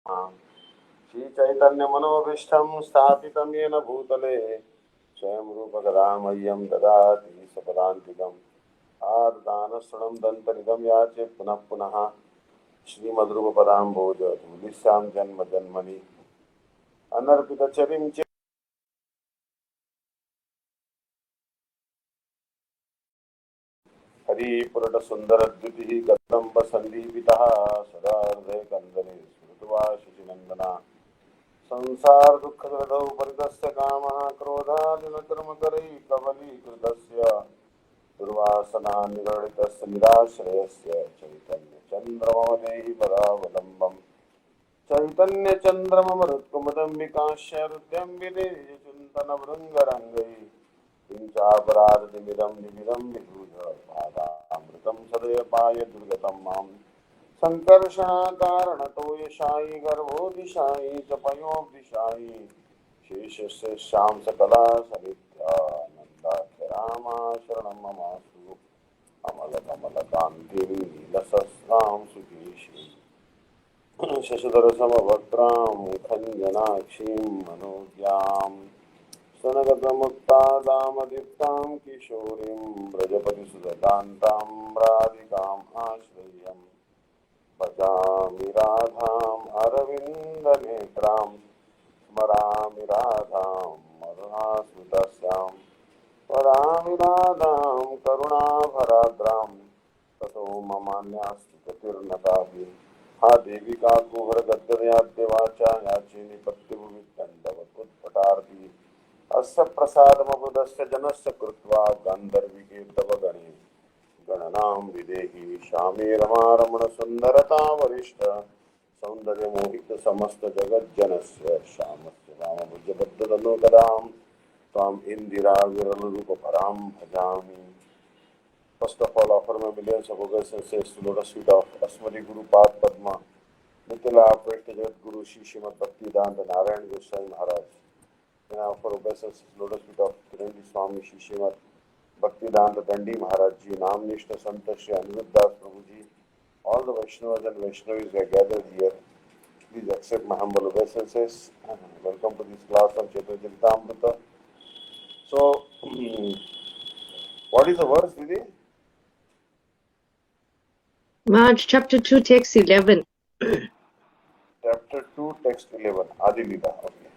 श्री चैतन्य मनोभीष्टं स्थापितं येन भूतले स्वयं रूपकदामह्यं ददाति सपदान्तिकम् आर्दानशृणं दन्तनिधं याचे पुनः पुनः श्रीमद्रूपपदाम्भोज तुलिस्यां जन्म जन्मनि अनर्पितचरिं हरिपुरटसुन्दरद्युतिः कदम्बसन्दीपितः सदा हृदयकन्दरे स्मृत्वा शशिनन्दना संसारदुःखदृढौ परितस्य कामः क्रोधादिनकर्मकरैः कबलीकृतस्य दुर्वासना निगडितस्य निराश्रयस्य चैतन्यचन्द्रमवदेहि पदावलम्बम् चैतन्यचन्द्रममरुत्कुमुदम्बिकाश्य हृद्यं विदेयचिन्तनभृङ्गरङ्गैः किञ्चापराधनिमिदं निमिदं विदूषपादामृतं सदयपाय दुर्गतं मां सङ्कर्षणाकारणतो यशायि गर्भोदिशायि च पयोब्दिशायि शेषस्येषां सकला समित्यानन्दाख्यरामा शरणं ममास्तु अमलकमलकान्तिं नीलसस्रां सुकेशीं शशिधरसमभद्रां खञ्जनाक्षीं मनोज्ञां स्तनगतमुक्तादामदीप्तां किशोरीं व्रजपतिसुतकान्तां राधिकाम् आश्रयम् भजामि राधाम् अरविन्दनेत्रां स्मरामि राधां मधुहास्मितस्यां वदामि राधां करुणाभराद्रां ततो ममान्यास्ति गतिर्नतापि हा देविका कुहरगद्गदयाद्यवाचा याचे निपत्तिभुविदण्डवत् उत्पटार्ति अस्य प्रसादमबुधस्य जनस्य कृत्वा गान्धर्विके तव गणे गणनां विदेहि श्यामे रमारमण सुन्दरता वरिष्ठ सौन्दर्य मोहित समस्त जगज्जनस्य श्यामस्य रामभुजबद्धतनोकदां त्वाम् इंदिरा विरल रूप परां भजामि. First of all, offer my millions of obeisances to lotus feet of Asmati Guru Pad Padma, Nitila Preshta Jagat Guru Shri Srimad Bhakti-Vidanta Narayan Goswami Maharaj. Then I offer obeisances to lotus feet of Kiranji Swami Shri Srimad Bhakti-Vidanta Dandi Maharaj Ji, Namnishta Santa Shri Aniruddhas Prabhu Ji. All the Vaishnavas and Vaishnavis are gathered here. Please accept my humble obeisances. Welcome to this class on Caitanya Caritamrta. So, what is the verse, Didi? Maharaj, chapter 2, text 11. Chapter 2, text 11, Adi Lila. Okay.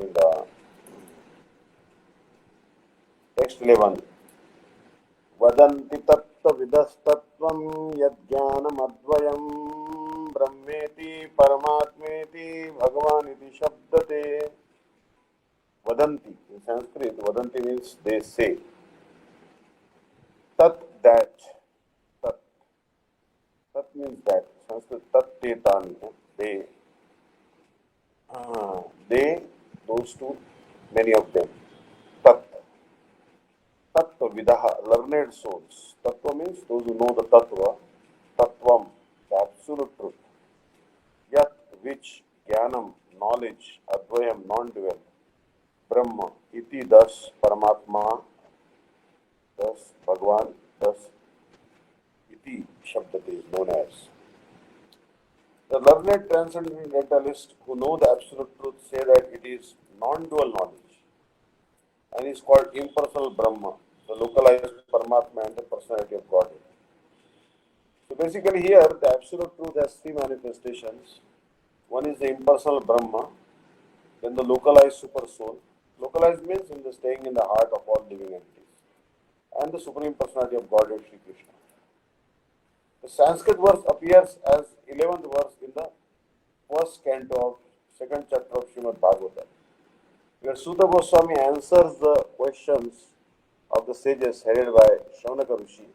And, text 11. Vadanti tattva vidastatvam yadjnanamadvayam brahmeti paramatmeti bhagavaniti shabdate. Vadanti, in Sanskrit, Vadanti means they say. Tat, that. Tat. Tat means that. Sanskrit, tat tetan, they. They, those two, many of them. Tat. Tattva vidaha, learned souls. Tattva means those who know the tattva. Tattvam, the absolute truth. Yat, which, jnanam, knowledge, advayam, non-dual. Brahma, iti, thus, Paramatma, thus, Bhagwan, thus, iti, Shabdate is known as. The learned transcendentalists who know the absolute truth say that it is non-dual knowledge and is called impersonal Brahma, the localized Paramatma and the personality of Godhead. So basically here the absolute truth has three manifestations. One is the impersonal Brahma, then the localized super soul. Localized means in the staying in the heart of all living entities, and the supreme personality of Godhead Sri Krishna. The Sanskrit verse appears as 11th verse in the first canto of second chapter of Srimad Bhagavata, where Sutta Goswami answers the questions of the sages headed by Shaunaka Rishi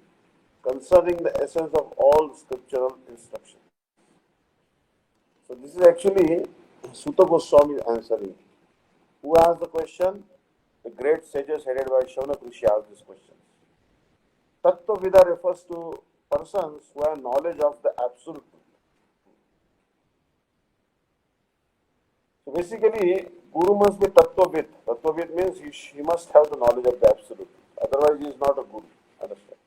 concerning the essence of all scriptural instructions. So this is actually Sutta Goswami answering. Who asked the question? The great sages headed by Shaunaka Rishi asked this question. Tattva Vida refers to persons who have knowledge of the absolute truth. So basically, Guru must be Tattva-vid. Tattva-vid means he must have the knowledge of the absolute truth. Otherwise, he is not a Guru. Understand?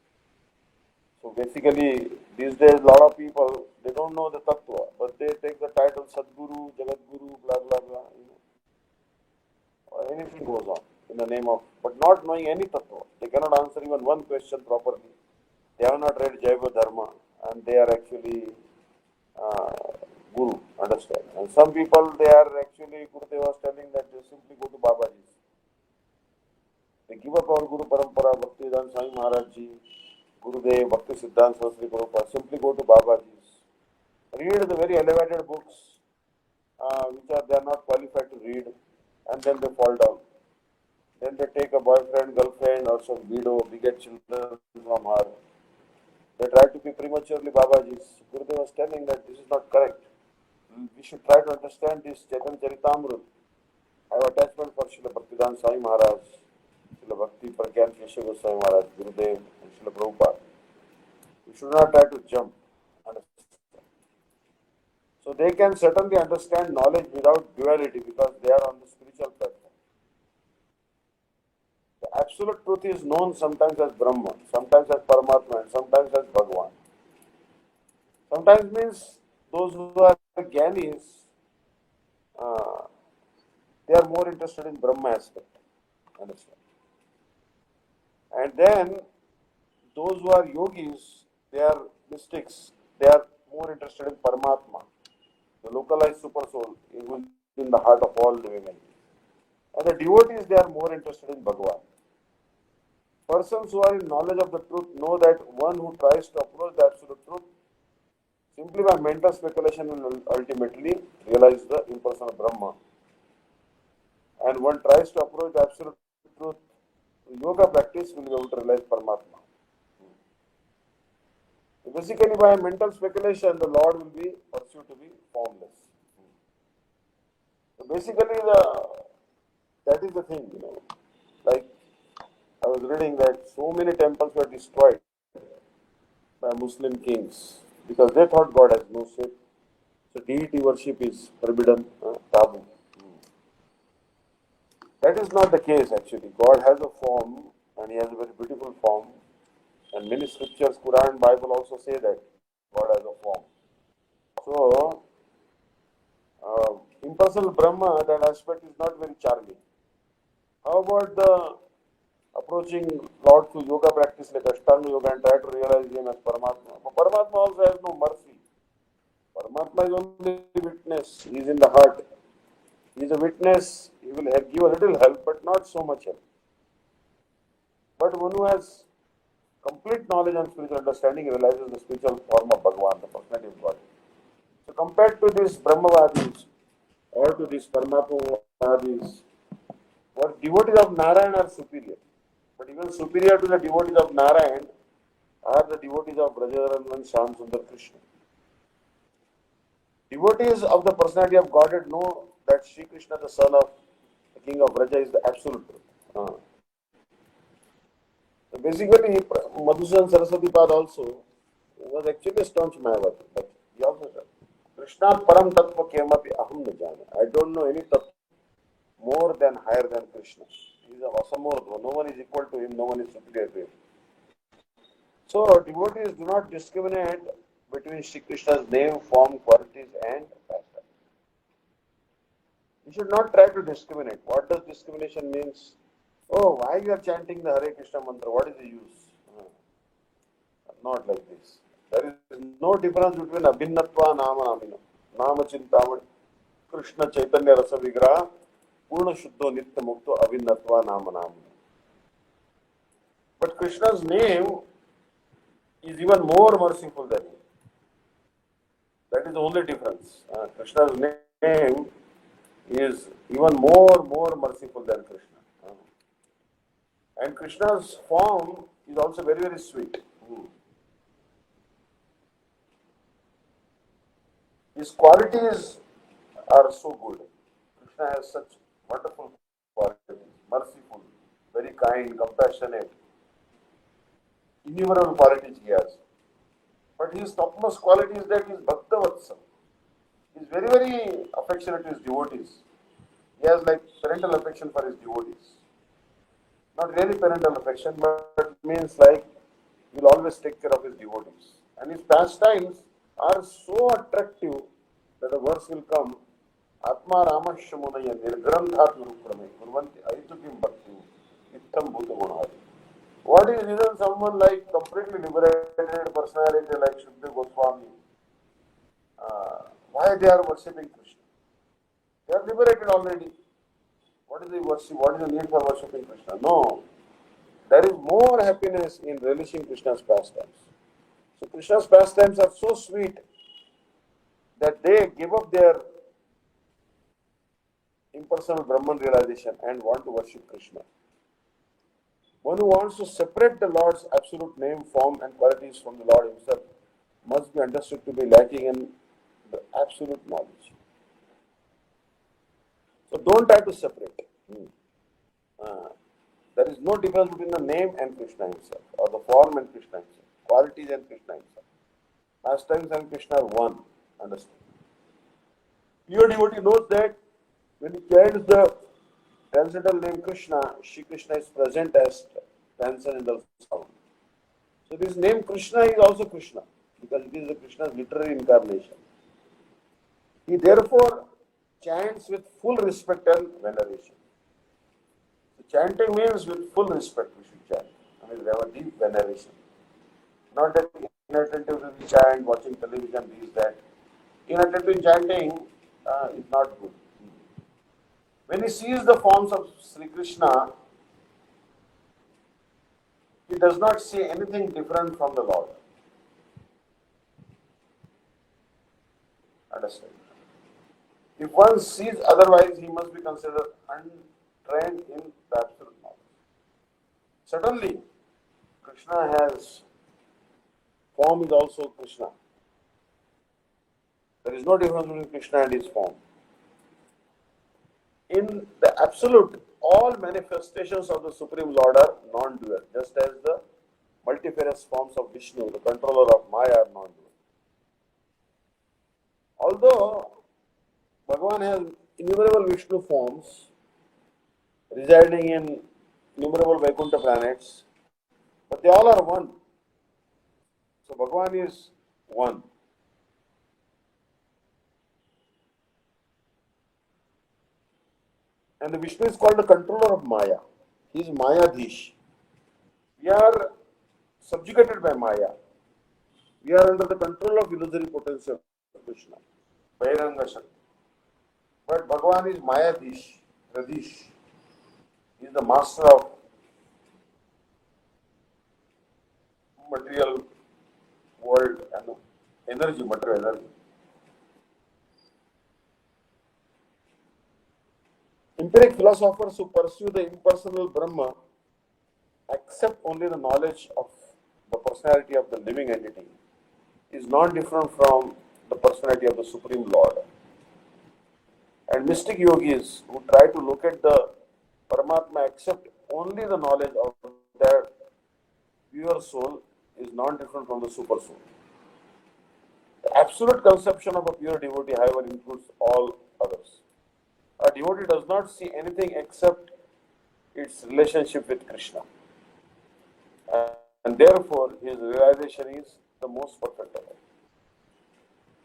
So basically, these days, a lot of people, they don't know the tattva, but they take the title Sadguru, Jagadguru, blah, blah, blah, or anything goes on in the name of, but not knowing any tattva. They cannot answer even one question properly. They have not read Jaiva Dharma, and they are actually Guru, understand? And some people, they are actually, Gurudev was telling that they simply go to Babaji's. They give up our Guru Parampara, Bhakti-Vidanta Maharaj ji, Gurudev, Bhakti-Siddhanta Saraswati Prabhupada, simply go to Babaji's. Read the very elevated books, which they are not qualified to read, and then they fall down. Then they take a boyfriend, girlfriend, or some widow, beget children from her. They try to be prematurely Babaji's. Gurudev was telling that this is not correct. We should try to understand this Caitanya Caritamrta. I have attachment for Srila Bhakti-Vidanta Maharaj, Srila Bhakti Pragyan Keshav Goswami Maharaj, Gurudev, and Srila Prabhupada. We should not try to jump. Understand? So they can certainly understand knowledge without duality because they are on the spiritual platform. The absolute truth is known sometimes as Brahma, sometimes as Paramatma, and sometimes as Bhagavan. Sometimes means those who are Gyanis, they are more interested in Brahma aspect. Understand? And then those who are yogis, they are mystics, they are more interested in Paramatma, the localized super soul in the heart of all living entities. And the devotees, they are more interested in Bhagavan. Persons who are in knowledge of the truth know that one who tries to approach the absolute truth simply by mental speculation will ultimately realize the impersonal Brahma. And one tries to approach the absolute truth through yoga practice will be able to realize Paramatma. Basically, by mental speculation, the Lord will be perceived to be formless. So basically, that is the thing, Like I was reading that so many temples were destroyed by Muslim kings because they thought God has no shape. So deity worship is forbidden, taboo. That is not the case actually. God has a form and He has a very beautiful form. And many scriptures, Quran and Bible also say that God has a form. So, impersonal Brahma, that aspect is not very charming. How about the approaching Lord through yoga practice like Ashtanga Yoga and try to realize Him as Paramatma? But Paramatma also has no mercy. Paramatma is only witness. He is in the heart. He is a witness. He will give a little help, but not so much help. But one who has complete knowledge and spiritual understanding realizes the spiritual form of Bhagavan, the personality of God. So compared to these Brahmavadis or to these Paramatmavadis, what devotees of Narayan are superior. But even superior to the devotees of Narayan are the devotees of Brajarandan Shyam Sundar Krishna. Devotees of the personality of Godhead know that Sri Krishna, the son of the king of Braja, is the absolute truth. So basically, Madhusudan Saraswati Pad also was actually a staunch Mayavadi, but he also said, Krishna Param Tattva Kemapi Aham na jane. I don't know any tattva more than higher than Krishna. He is a Vasamurdhva. No one is equal to him, no one is superior to him. So devotees do not discriminate between Sri Krishna's name, form, qualities and pastime. You should not try to discriminate. What does discrimination means? Oh, why you are chanting the Hare Krishna mantra? What is the use? Not like this. There is no difference between Abhinnatva Nama Namina. Nama Chintamani. Krishna Chaitanya Rasa Vigraha. Purna Shuddho Nitya Mukto Abhinnatva Nama Namina. But Krishna's name is even more merciful than him. That is the only difference. Krishna's name is even more merciful than Krishna. And Krishna's form is also very, very sweet. His qualities are so good. Krishna has such wonderful qualities. Merciful, very kind, compassionate. Innumerable qualities he has. But his topmost quality is that he is Bhakta-Vatsal. He is very, very affectionate to his devotees. He has like parental affection for his devotees. Not really parental affection, but it means like will always take care of his devotees. And his pastimes are so attractive that the verse will come, Atma Ramasya Munaya Nirgranthat Virukrame Kurvanti Aitukim Bhakti Ittam Bhuta Gunari. What is reason someone like completely liberated personality like Shuddha Goswami, why they are worshipping Krishna? They are liberated already. What is the worship? What is the need for worshipping Krishna? No. There is more happiness in relishing Krishna's pastimes. So Krishna's pastimes are so sweet that they give up their impersonal Brahman realization and want to worship Krishna. One who wants to separate the Lord's absolute name, form and qualities from the Lord himself must be understood to be lacking in the absolute knowledge. So don't try to separate. There is no difference between the name and Krishna himself, or the form and Krishna himself, qualities and Krishna himself. Pastimes and Krishna are one. Understand? Pure devotee knows that when he chants the transcendental name Krishna, Shri Krishna is present as transcendental sound. So this name Krishna is also Krishna, because it is the Krishna's literary incarnation. He therefore chants with full respect and veneration. So chanting means with full respect we should chant. I mean, we have a deep veneration. Not that inattentively chant, watching television, this, that. Inattentive chanting is not good. When he sees the forms of Sri Krishna, he does not see anything different from the Lord. Understand? If one sees otherwise, he must be considered untrained in the absolute knowledge. Certainly, Krishna has form is also Krishna. There is no difference between Krishna and his form. In the absolute, all manifestations of the Supreme Lord are non-dual, just as the multifarious forms of Vishnu, the controller of Maya, are non-dual. Although Bhagavan has innumerable Vishnu forms residing in innumerable Vaikuntha planets, but they all are one. So Bhagavan is one. And the Vishnu is called the controller of Maya. He is Mayadhish. We are subjugated by Maya. We are under the control of illusory potential of Krishna, Bahiranga Shakti. But Bhagavan is Mayadhish, Radish. He is the master of material world and energy, material energy. Empiric philosophers who pursue the impersonal Brahma accept only the knowledge of the personality of the living entity is non-different from the personality of the Supreme Lord. And mystic yogis who try to locate the Paramatma accept only the knowledge of their pure soul is non-different from the super soul. The absolute conception of a pure devotee, however, includes all others. A devotee does not see anything except its relationship with Krishna. And therefore, his realization is the most perfect of all.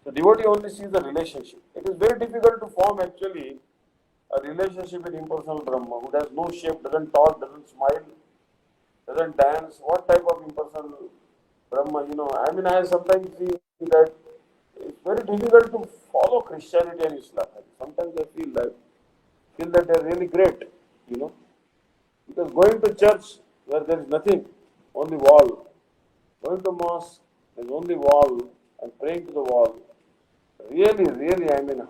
So, devotee only sees the relationship. It is very difficult to form actually a relationship with impersonal Brahma who has no shape, doesn't talk, doesn't smile, doesn't dance. What type of impersonal Brahma, I sometimes see that it's very difficult to follow Christianity and Islam. Sometimes I feel that they're really great, because going to church where there is nothing, only wall, going to mosque, there's only wall, and praying to the wall. Really,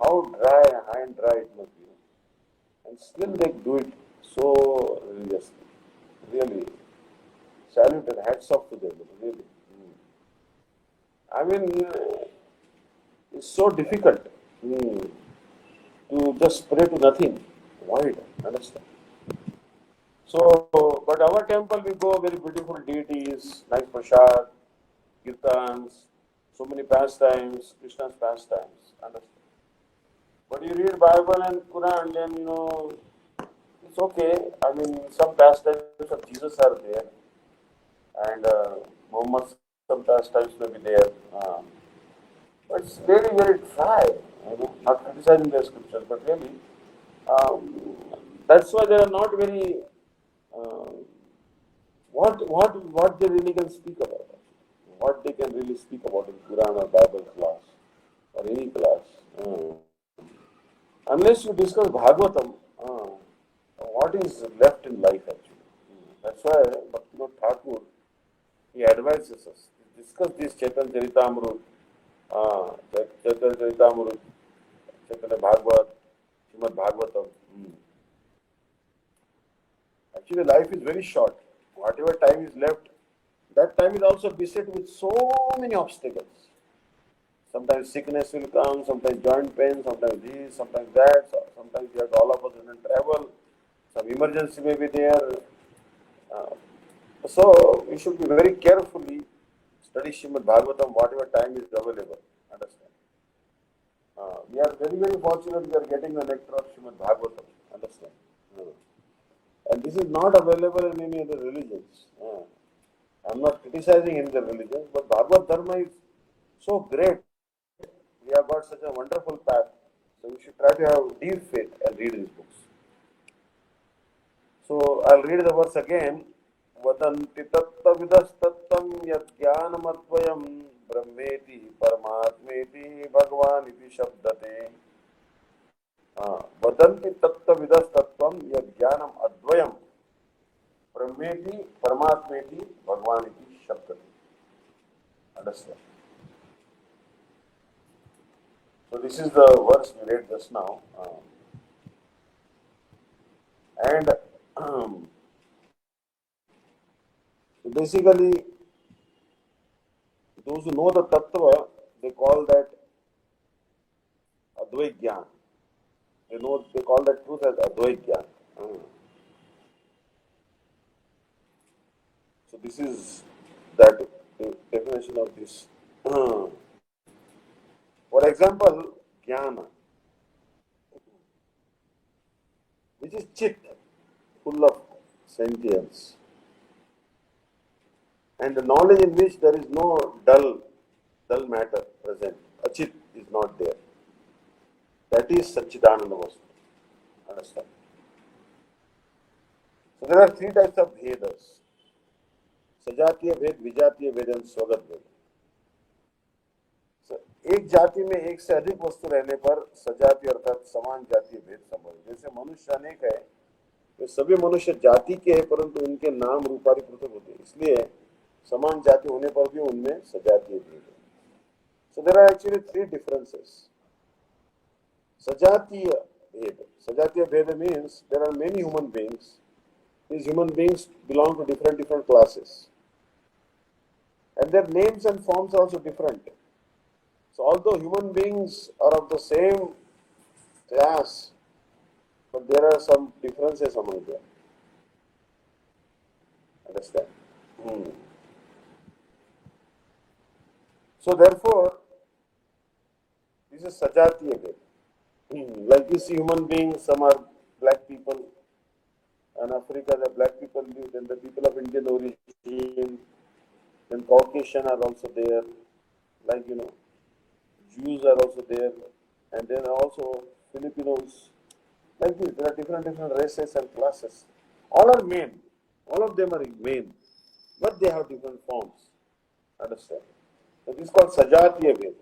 how dry and dry it must be. And still they do it so religiously. Really, salute and hats off to them, really. It's so difficult to just pray to nothing. Why? Understand? So, but our temple we go, very beautiful deities, nice prasad, kirtans, so many pastimes, Krishna's pastimes. Understand? But you read Bible and Quran, then it's okay. Some pastimes of Jesus are there, and Muhammad some pastimes may be there. But it's very, very dry. Not criticizing the scriptures, but really, um, that's why they are not very. Uh, what they really can speak about, what they can really speak about in Quran or Bible class or any class. Unless you discuss Bhagavatam, what is left in life actually? That's why Bhakti-Vidanta Thakur, he advises us to discuss this Caitanya Caritamrta, Chaitanya Caritamrta, Chaitanya Bhagavat, Srimad Bhagavatam. Actually, life is very short. Whatever time is left, that time is also beset with so many obstacles. Sometimes sickness will come, sometimes joint pain, sometimes this, sometimes that, sometimes you have to all of us and travel, some emergency may be there. Uh, so we should be very carefully study Srimad Bhagavatam whatever time is available. Understand? We are very, very fortunate we are getting the nectar of Srimad Bhagavatam. Understand? And this is not available in any other religions. I'm not criticizing any other religions, but Bhagavad Dharma is so great. We have got such a wonderful path. So we should try to have deep faith and read these books. So I'll read the verse again. Vadanti tatta vidastattam yad jnanamadvayam brahmeti paramatmeti bhagavan iti shabdate. Vadanti tatta vidastattam yad jnanam advayam brahmeti paramatmeti bhagavan iti shabdate. Understand? So this is the verse we read just now. And basically, those who know the tattva, they call that Advait Gyan. They call that truth as Advait Gyan. So this is that definition of this. For example, Jnana, which is chit, full of sentience, and the knowledge in which there is no dull matter present. Achit is not there. That is Satchidananda Vastu. Understand? So there are three types of Vedas. सजातीय भेद, विजातीय भेद और स्वगत भेद. एक जाति में एक से अधिक वस्तु रहने पर सजातीय अर्थात समान जातीय भेद संभव है. जैसे मनुष्य अनेक है, तो सभी मनुष्य जाति के हैं, परंतु उनके नाम रूपारी पृथक होते हैं, इसलिए समान जाति होने पर भी उनमें सजातीय भेद है. So there are actually three differences. सजातीय भेद means there are many human beings. These human beings belong to different classes. And their names and forms are also different. So although human beings are of the same class, but there are some differences among them. Understand? So therefore, this is Sajatiya Ved. Like you see human beings, some are black people, and Africa the black people live, then the people of Indian origin, then Caucasian are also there, like Jews are also there, and then also Filipinos. Like this, there are different races and classes. All are men. All of them are men, but they have different forms. Understand? So this is called Sajatiya Ved.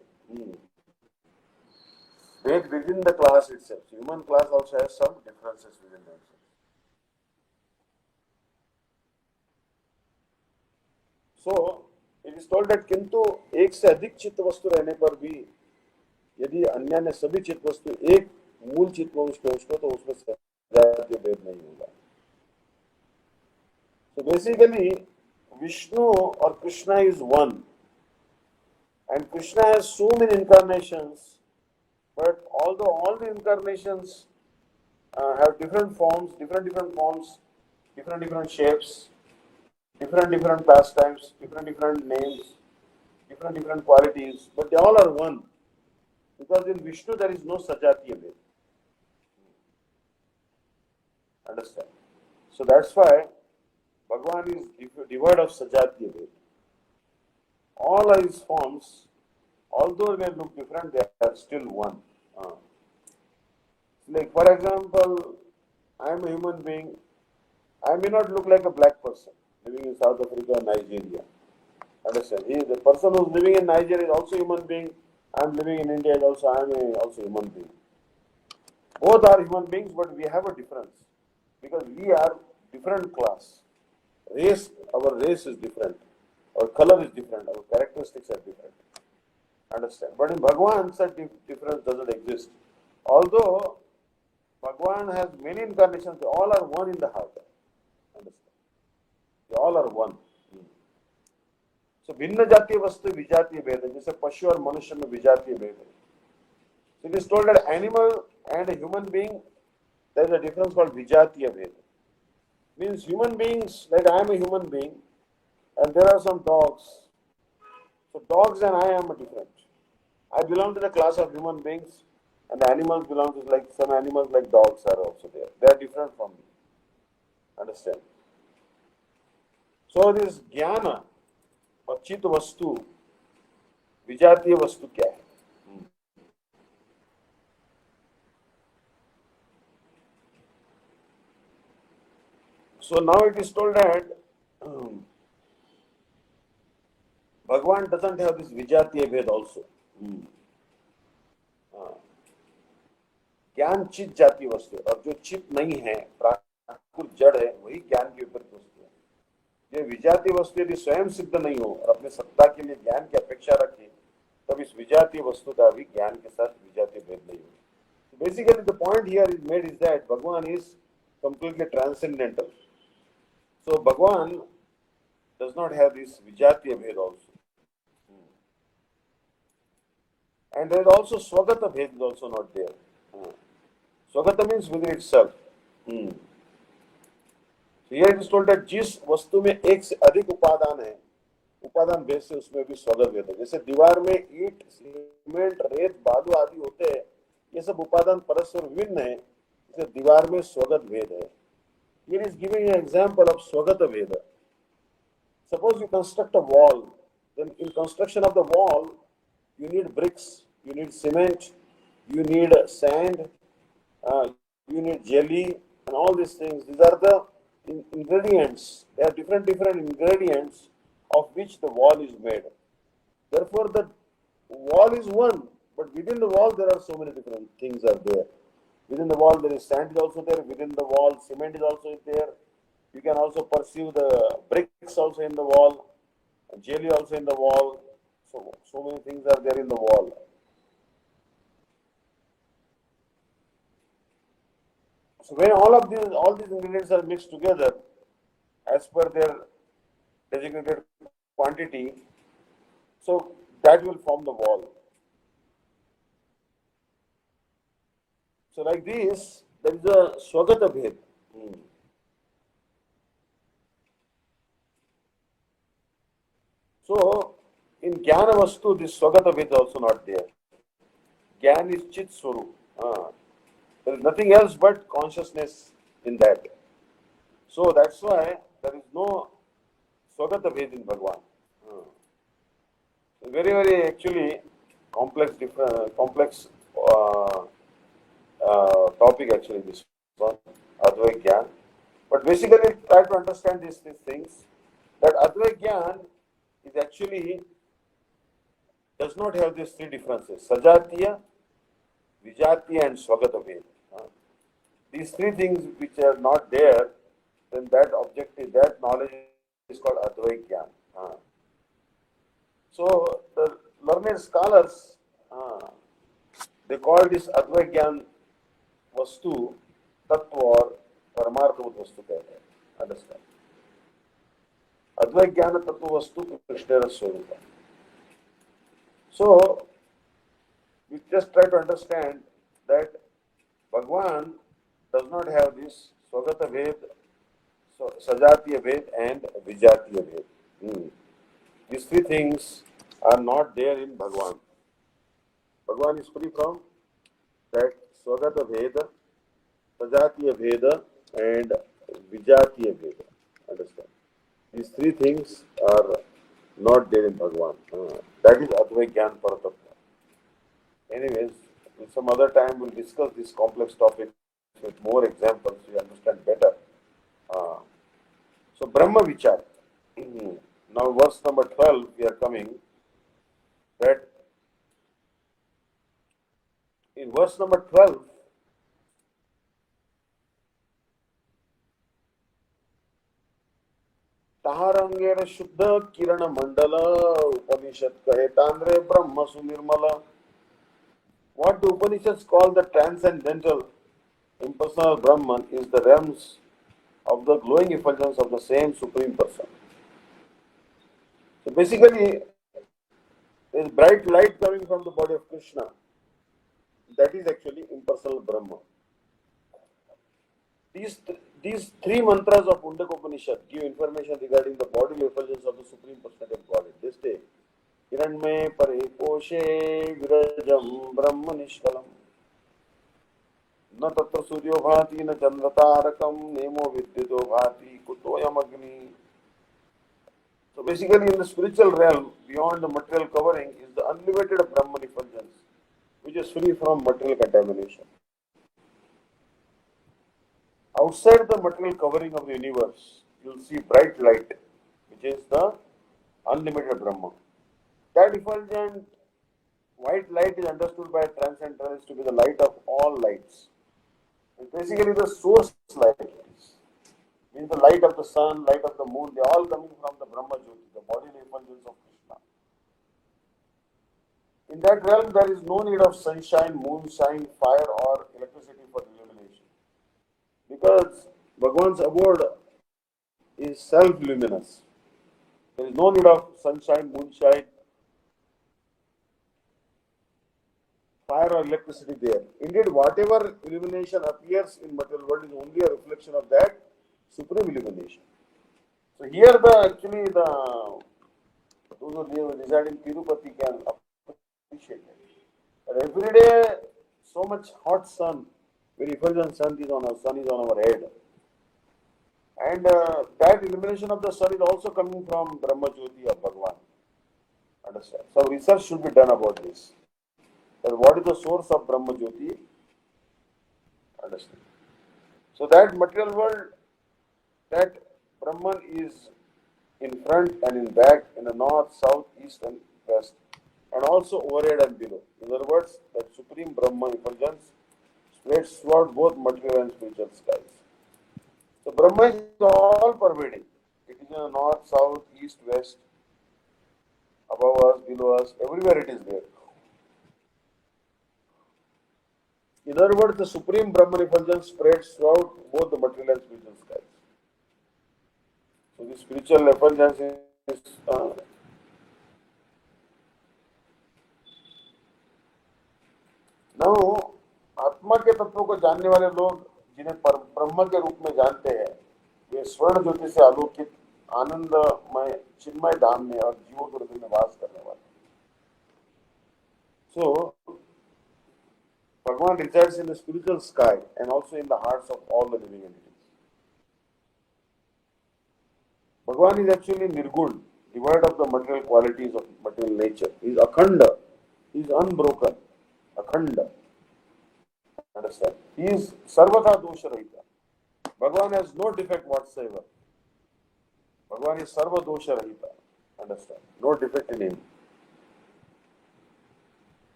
Ved within the class itself. Human class also has some differences within themselves. So it is told that किंतु एक से अधिक चित्त वस्तु रहने पर भी यदि अन्य ने सभी चित्त वस्तु एक मूल चित्त वस्तु उसको तो उसमें सजातीय भेद नहीं होगा. So basically Vishnu or Krishna is one, and Krishna has so many incarnations, but although all the incarnations have different forms, different shapes, different pastimes, different names, different qualities, but they all are one. Because in Vishnu there is no Sajatiya Ved. Understand? So that's why Bhagavan is devoid of Sajatiya Ved. all his forms, although they look different, they are still one. Like for example, I am a human being. I may not look like a black person living in South Africa or Nigeria. Understand? The person who is living in Nigeria is also a human being. I am living in India is also I am also a human being. Both are human beings, but we have a difference because we are different class. Our race is different. Our color is different. Our characteristics are different. Understand? But in Bhagwan, such difference doesn't exist. Although Bhagwan has many incarnations, they all are one in the heart. Understand? They all are one. So भिन्न जातीय वस्तु विजातीय भेद है जैसे पशु और मनुष्य में विजातीय भेद है. So it is told that animal and a human being there is a difference called vijatiya bhed. Means human beings, like I am a human being and there are some dogs. So dogs and I am different. I belong to the class of human beings and animals belong to like some animals like dogs are also there. They are different from me. Understand? So this jnana और चित वस्तु विजातीय वस्तु क्या है? So now it is told that Bhagwan doesn't have this vijatiya bhed also. ज्ञान चित जातीय वस्तु है और जो चित नहीं है प्राकृत जड़ है वही ज्ञान की विपरीत वस्तु है. ये विजातीय वस्तु यदि स्वयं सिद्ध नहीं हो और अपने सत्ता के लिए ज्ञान की अपेक्षा रखे तब इस विजातीय वस्तु का भी ज्ञान के साथ विजातीय भेद नहीं हो. Basically the point here is made is that Bhagwan is completely transcendental. So Bhagwan does not have this vijatiya bhed also. And there is also swagata bhed is also not there. Swagata means within itself. So here it is told that जिस वस्तु में एक से अधिक उपादान है उपादान भेद से उसमें भी स्वगत भेद है. जैसे दीवार में ईंट सीमेंट रेत बालू आदि होते हैं ये सब उपादान परस्पर विभिन्न है जैसे दीवार में स्वगत भेद है. Here is giving an example of swagata veda. Suppose you construct a wall, then in construction of the wall you need bricks, you need cement, you need sand, you need jelly and all these things. These are the ingredients. There are different ingredients of which the wall is made. Therefore the wall is one, but within the wall there are so many different things are there. Within the wall there is sand is also there, within the wall cement is also there. You can also perceive the bricks also in the wall, jelly also in the wall. So many things are there in the wall. So when all these ingredients are mixed together as per their designated quantity, so that will form the wall. So like this, there is a swagata bhed. So in jnana vastu, this swagata bhed is also not there. Jnana is chit swarup. There is nothing else but consciousness in that. So that's why there is no swagata bhed in Bhagwan. Very actually complex topic actually this one, Advait Gyan. But basically try to understand these things, that Advait Gyan is actually does not have these three differences, Sajatiya, Vijatiya and Swagata Bhed. These three things which are not there, then that objective, that knowledge is called Advait Gyan. So the learned scholars, they call this Advait Gyan Vastu, Tattva or Paramartha Vastu कहते हैं. Understand? Advait Jnana Tattva Vastu Krishna Swarupa. So we just try to understand that Bhagwan does not have this Swagata Bhed, Sajatiya Bhed and Vijatiya Bhed. These three things are not there in Bhagwan. Bhagwan is free from that Swagata Bheda, Sajatiya Bheda and Vijatiya Bheda. Understand? These three things are not there in Bhagwan. That is Advait Gyan Paratattva. Anyways, in some other time we'll discuss this complex topic with more examples so you understand better. Uh, so Brahma Vichar. Now verse number 12 we are coming. That in verse number 12, तारंगेर शुद्ध किरण मंडल उपनिषद कहे तांद्रे ब्रह्म Sunirmal. What the Upanishads call the transcendental impersonal Brahman is the realms of the glowing effulgence of the same Supreme Person. So basically, there is bright light coming from the body of Krishna. That is actually impersonal Brahma. These three mantras of Undaka Upanishad give information regarding the bodily effulgence of the Supreme Personality of Godhead. They say, Hiranme pare koshe virajam brahma nishkalam. न तत्र सूर्यो भाति न चंद्र तारकम Nemo विद्युतो भाति कुतोयम अग्नि. So basically in the spiritual realm, beyond the material covering, is the unlimited Brahman effulgence, which is free from material contamination. Outside the material covering of the universe, you will see bright light, which is the unlimited Brahman. That effulgent white light is understood by transcendentalists to be the light of all lights. It's basically the source light. Means the light of the sun, light of the moon, they are all coming from the Brahma Jyoti, the bodily effulgence of Krishna. In that realm, there is no need of sunshine, moonshine, fire, or electricity for illumination. Because Bhagavan's abode is self-luminous. There is no need of sunshine, moonshine, fire or electricity there. Indeed, whatever illumination appears in material world is only a reflection of that supreme illumination. So here those who reside in Tirupati can appreciate it. But every day, so much hot sun, very effulgent sun is on our head. And that illumination of the sun is also coming from Brahma Jyoti of Bhagavan. Understand? So research should be done about this. That what is the source of Brahma Jyoti? Understand? So that material world, that Brahman is in front and in back, in the north, south, east and west, and also overhead and below. In other words, that supreme Brahma effulgence spreads throughout both material and spiritual skies. So Brahma is all pervading. It is in the north, south, east, west, above us, below us, everywhere it is there. In other words, the supreme Brahman effulgence spreads throughout both the material and spiritual skies. So the spiritual effulgence is now आत्मा के तत्वों को जानने वाले लोग जिन्हें ब्रह्म के रूप में जानते हैं, वे स्वर्ण ज्योति से आलोकित आनंदमय चिन्मय धाम में और जीवों के हृदय में वास करने वाले. So Bhagavan resides in the spiritual sky and also in the hearts of all the living entities. Bhagavan is actually Nirgun, devoid of the material qualities of material nature. He is Akhanda. He is unbroken. Akhanda. Understand? He is Sarvata Dosha Rahita. Bhagavan has no defect whatsoever. Bhagavan is Sarva Dosha Rahita. Understand? No defect in him.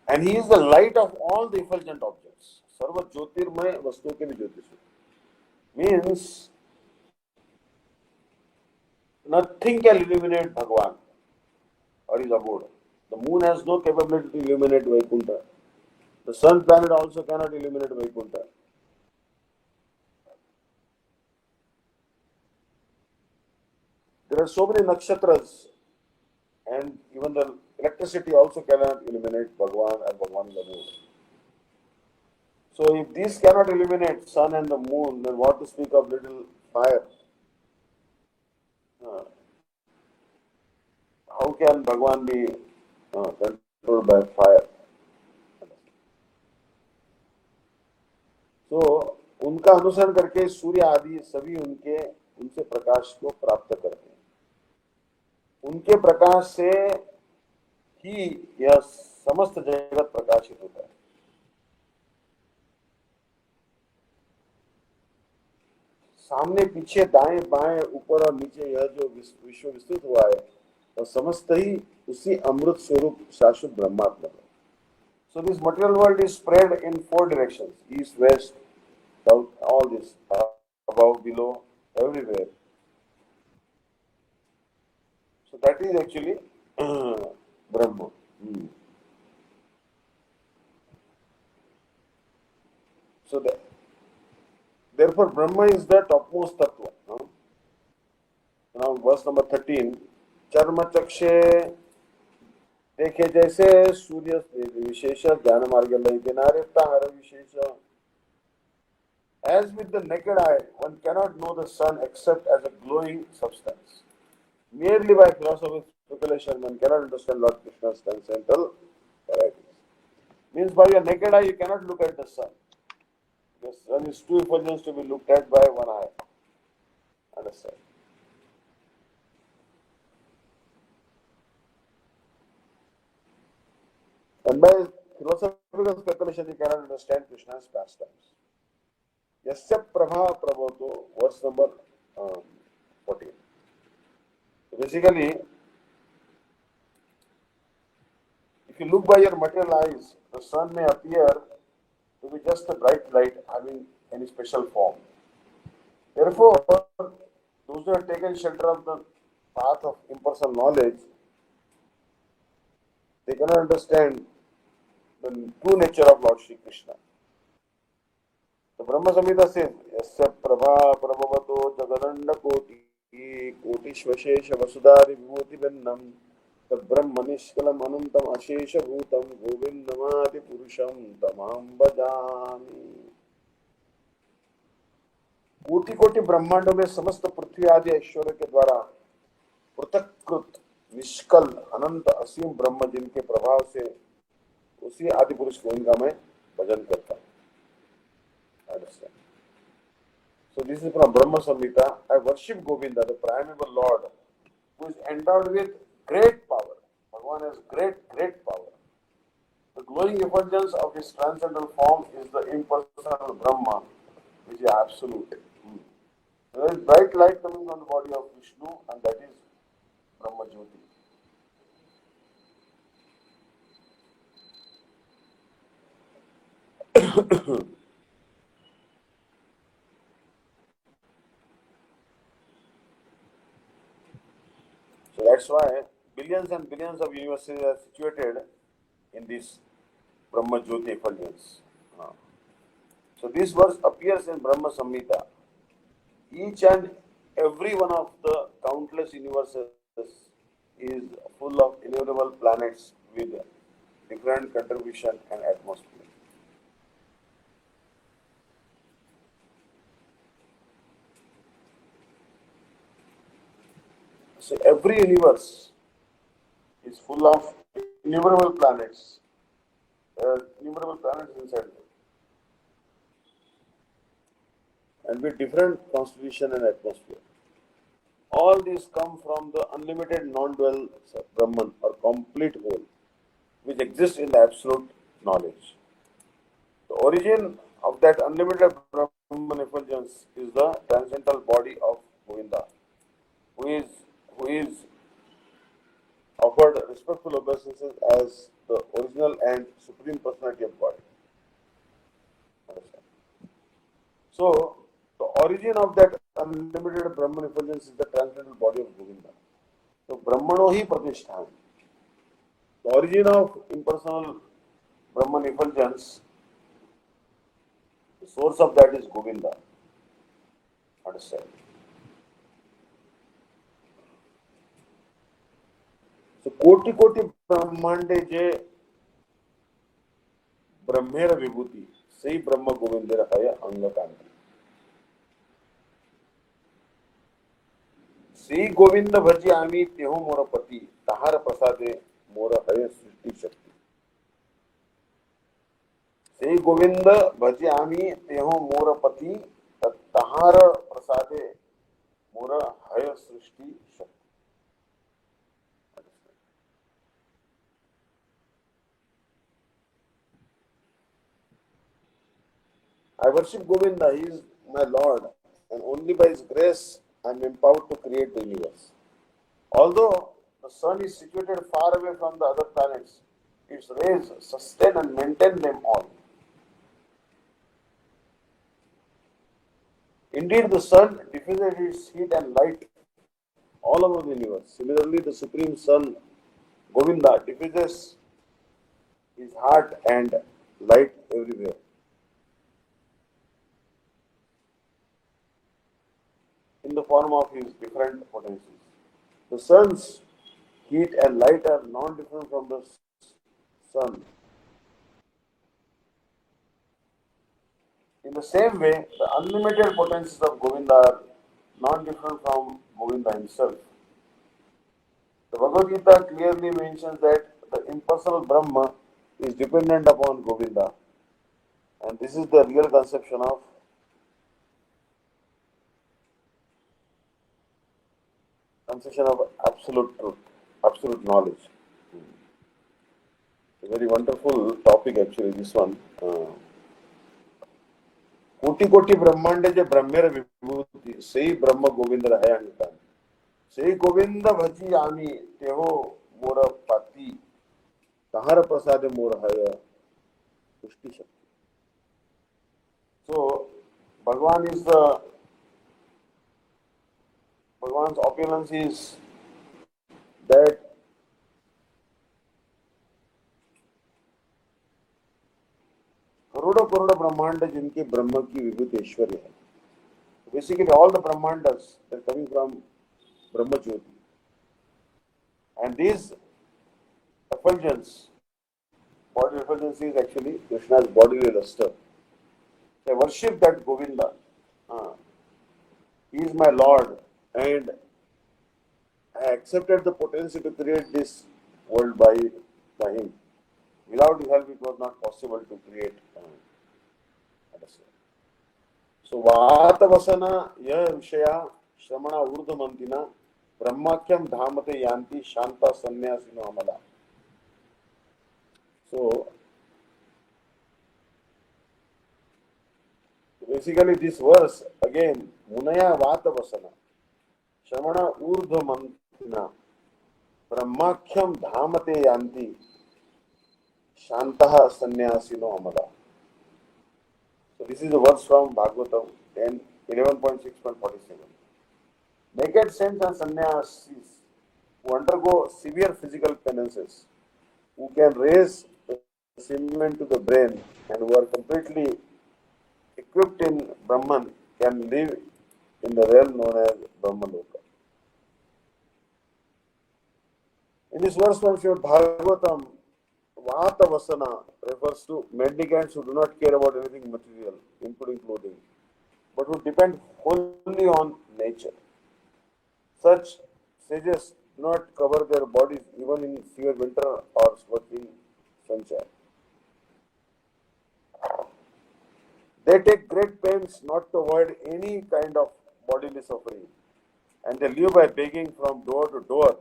And he is the light of all the effulgent objects. Sarva Jyotirmaya Vastu ke Jyotisu. Means nothing can illuminate Bhagavan or his abode. The moon has no capability to illuminate Vaikuntha. The sun planet also cannot illuminate Vaikuntha. There are so many nakshatras, and even the electricity also cannot illuminate Bhagavan and Bhagavan's abode. So if these cannot illuminate sun and the moon, then what to speak of little fire? How can Bhagavan be controlled by fire? तो उनका अनुसरण करके सूर्य आदि सभी उनसे प्रकाश को प्राप्त करते हैं. उनके प्रकाश से ही यह समस्त जगत प्रकाशित होता है। सामने पीछे दाएं बाएं ऊपर और नीचे यह जो विश्व विस्तृत हुआ है और समस्त ही उसी अमृत स्वरूप शाश्वत ब्रह्मात्मा है। So this material world is spread in four directions: east, west, south, all this, above, below, everywhere. So that is actually Brahma. So therefore Brahma is the topmost tattva. No? Now verse number 13. Charma chakshe देखे जैसे सूर्य विशेष ज्ञान मार्ग लय किनारे तार विशेष. As with the naked eye, one cannot know the sun except as a glowing substance. Merely by philosophical speculation, one cannot understand Lord Krishna's transcendental varieties. Means by your naked eye, you cannot look at the sun. The sun is too effulgent to be looked at by one eye. Understand? And by philosophical speculation, you cannot understand Krishna's pastimes. Yasya prabha prabhato, verse number 14. So basically, if you look by your material eyes, the sun may appear to be just a bright light having any special form. Therefore, those who have taken shelter of the path of impersonal knowledge, they cannot understand the true nature of Lord Shri Krishna. The Brahma Samhita says, Yasya prabha prabhavato jagadanda koti kotishvashesha vasudari vibhuti vennam brahma nishkalam anantam ashesha bhutam govindamadi purusham tamam bhajami. कोटि कोटि ब्रह्मांडों में समस्त पृथ्वी आदि ऐश्वर्य के द्वारा पृथक्कृत निष्कल अनंत असीम ब्रह्म जिनके प्रभाव से उसी आदि पुरुष गोविंद का मैं भजन करता हूँ. So this is from Brahma Samhita. I worship Govinda, the primeval Lord, who is endowed with great power. Bhagavan has great power. The glowing effulgence of his transcendental form is the impersonal Brahma, which is absolute. There is bright light coming from the body of Vishnu, and that is Brahma Jyoti. So that's why billions and billions of universes are situated in this Brahma Jyoti effulgence. So this verse appears in Brahma Samhita. Each and every one of the countless universes is full of innumerable planets with different contribution and atmosphere. So every universe is full of innumerable planets. There are innumerable planets inside them, and with different constitution and atmosphere. All these come from the unlimited non-dual Brahman or complete whole, which exists in the absolute knowledge. The origin of that unlimited Brahman effulgence is the transcendental body of Govinda, who is offered respectful obeisances as the original and supreme personality of God. Understand? So, the origin of that unlimited Brahman effulgence is the transcendental body of Govinda. So, Brahmano hi pratishthan. The origin of impersonal Brahman effulgence, the source of that is Govinda. Understand? So, कोटि कोटि ब्रह्मांडे जे ब्रह्मेर विभूति सही ब्रह्म गोविंदेर हय अंगकांति. श्री गोविंद भजी आमी तेहो मोर पति ताहार प्रसादे मोर हय सृष्टि शक्ति. श्री गोविंद भजी आमी तेहो मोर पति ताहार प्रसादे मोर हय सृष्टि शक्ति. I worship Govinda, he is my Lord, and only by his grace I am empowered to create the universe. Although the sun is situated far away from the other planets, its rays sustain and maintain them all. Indeed, the sun diffuses its heat and light all over the universe. Similarly, the Supreme Sun, Govinda, diffuses his heart and light everywhere. In the form of his different potencies. The sun's heat and light are non-different from the sun. In the same way, the unlimited potencies of Govinda are non-different from Govinda himself. The Bhagavad Gita clearly mentions that the impersonal Brahma is dependent upon Govinda, and this is the real conception of absolute truth, absolute knowledge. A very wonderful topic actually, this one. कोटि कोटि ब्रह्मांड जे ब्रह्मेर विभूति सेई ब्रह्म गोविंद रहे अंगकान सेई गोविंद भजी आमी तेहो मोर पाती तहार प्रसाद मोर हय पुष्टि शक्ति. So Bhagwan's opulence is that करोड़ों करोड़ ब्रह्मांड जिनके ब्रह्म की विभूति ऐश्वर्य है. Basically, all the brahmandas are coming from Brahma Jyoti. And these effulgence, body effulgence is actually Krishna's bodily luster. I worship that Govinda. He is my Lord, and I accepted the potency to create this world by him. Without his help, it was not possible to create. So, Vatavasana ya Vishaya Shramana Urdhamantina Brahmakyam Dhamate Yanti Shanta Sanyasino Amala. So, basically, this verse again, Munaya Vatavasana Shramana Urdhamantina Brahmakyam Dhamate Yanti Shantaha Sanyasino Amala. So this is a verse from Bhagavatam 11.6.47. Naked saints and sannyasis who undergo severe physical penances, who can raise the semen to the brain and who are completely equipped in Brahman can live in the realm known as Brahmaloka. In this verse from Srimad Bhagavatam, Vatavasana refers to mendicants who do not care about anything material, including clothing, but who depend wholly on nature. Such sages do not cover their bodies even in severe winter or scorching sunshine. They take great pains not to avoid any kind of bodily suffering, and they live by begging from door to door.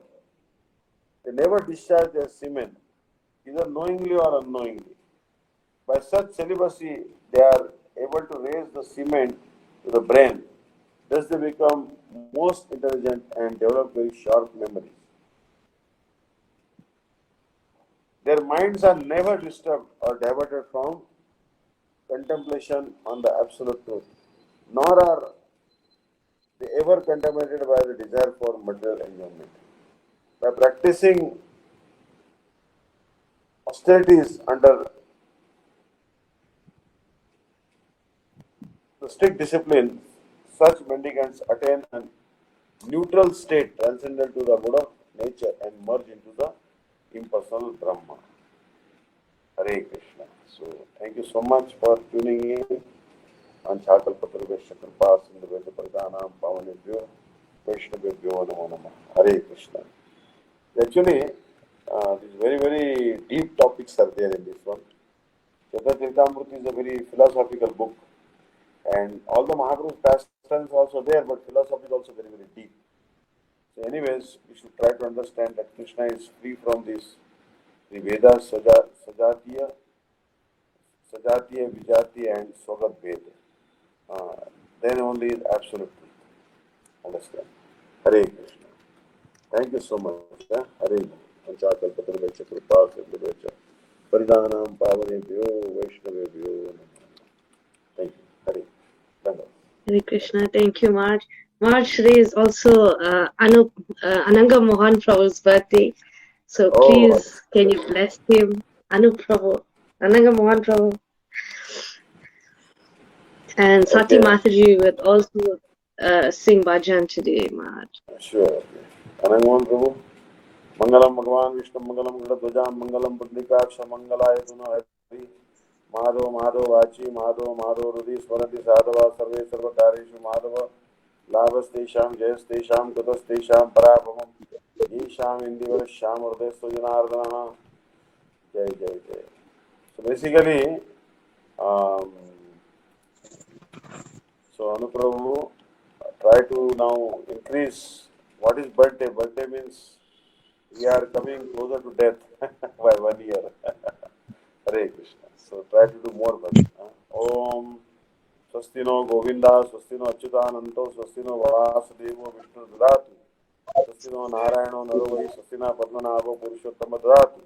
They never discharge their semen, either knowingly or unknowingly. By such celibacy, they are able to raise the semen to the brain. Thus, they become most intelligent and develop very sharp memories. Their minds are never disturbed or diverted from contemplation on the absolute truth, nor are they ever contaminated by the desire for material enjoyment. By practicing austerities under the strict discipline, such mendicants attain a neutral state transcendent to the mode of nature and merge into the impersonal Brahma. Hare Krishna. So, thank you so much for tuning in. Anchakal Patrivesha Kripa Sindhuveta Pradhanam Pavanebhyo Vaishnavebhyo Namo Namah. Hare Krishna. Actually, these very deep topics are there in this one. Caitanya Caritamrta is a very philosophical book, and all the Mahaprabhu's pastimes are also there, but philosophy is also very deep. So, anyways, we should try to understand that Krishna is free from this the Vedas, Sajatiya, Sajatiya, Vijatiya and Swagat Ved. Then only is absolute truth. Understand? Hare Krishna. Thank you so much. Hare Panchakalpatarvecha Kripa Sindhuvecha Paridanam Pavanebhyo Vaishnavebhyo Namo. Thank you. Hare. Dhanavad. Hare Krishna. Thank you, Maharaj. Maharaj, today is also Ananga Mohan Prabhu's birthday. So Oh, please, can you bless him? Anup Prabhu. Ananga Mohan Prabhu. And Sati okay. Mataji would also sing bhajan today, Maharaj. Sure. Okay. Anangavan Prabhu. Mangalam Bhagavan Vishnu Mangalam Gradhvajam Mangalam Pundrikaksha Mangalaya Tuna Hari Madhava Madhava Vachi Madhava Madhava Rudhi Swaranti Sadhava Sarve Sarvakareshu Madhava Labhastesham Jayastesham Kutastesham Parabhavam Isham Indivar Sham Hrdestu Janardana. Jai Jai Jai. So basically, um, so Anuprabhu, try to now increase. What is birthday? Birthday means we are coming closer to death by 1 year. Hare Krishna. So try to do more bhajan. Om Swastino Govinda, Swastino Achyutananto, Swastino Vasudevo Vishnu Dadatu, Swastino Narayano Narovai, Swastina Padmanabho Purushottama Dadatu,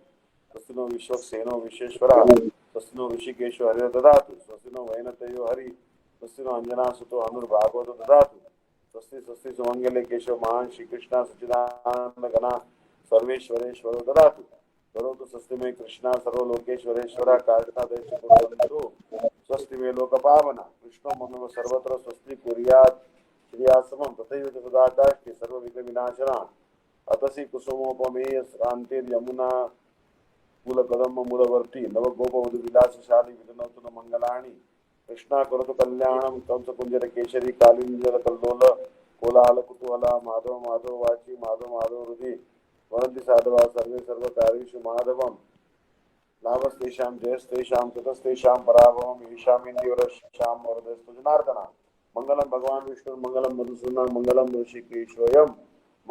Swastino Vishwakseno Visheshwara, Swastino Vishikesho Hari Dadatu, Swastino Vainatayo Hari, Swastino Anjana Suto Anur Bhagavata Dadatu, Swasti Swasti Sumangale Kesho Mahan Shri Krishna Sachidananda Gana Sarveshwareswaro Dadatu. करोतु स्वस्ति में कृष्णा सर्वलोकेश्वरेश्वरा कारिका देश कुर्वन्तु स्वस्ति में लोकपावना कृष्णो मम सर्वत्र स्वस्ति कुर्यात् श्रियासमं तथैव च सदाकाशे सर्वविघ्नविनाशना अतसि कुसुमोपमेय श्रान्तिर्यमुना मूलकदम्ब मूलवर्ती नवगोपवधूविलासशाली विधनौतु न मङ्गलानि कृष्णा करोतु कल्याणं कंसकुञ्जर केशरी कालिञ्जर कल्लोल कोलाहल कुतूहल माधव माधव वाची माधव माधव हृदि वरन्ति साधवा सर्वे सर्वकार्येषु माधवम् लाभस्तेषां जयस्तेषां कृतस्तेषां पराभवम् ईशामिन्द्रियवरश्यां वरदस्तु जनार्दन मङ्गलं भगवान् विष्णु मङ्गलं मधुसूदन मङ्गलं ऋषिकेश्वयं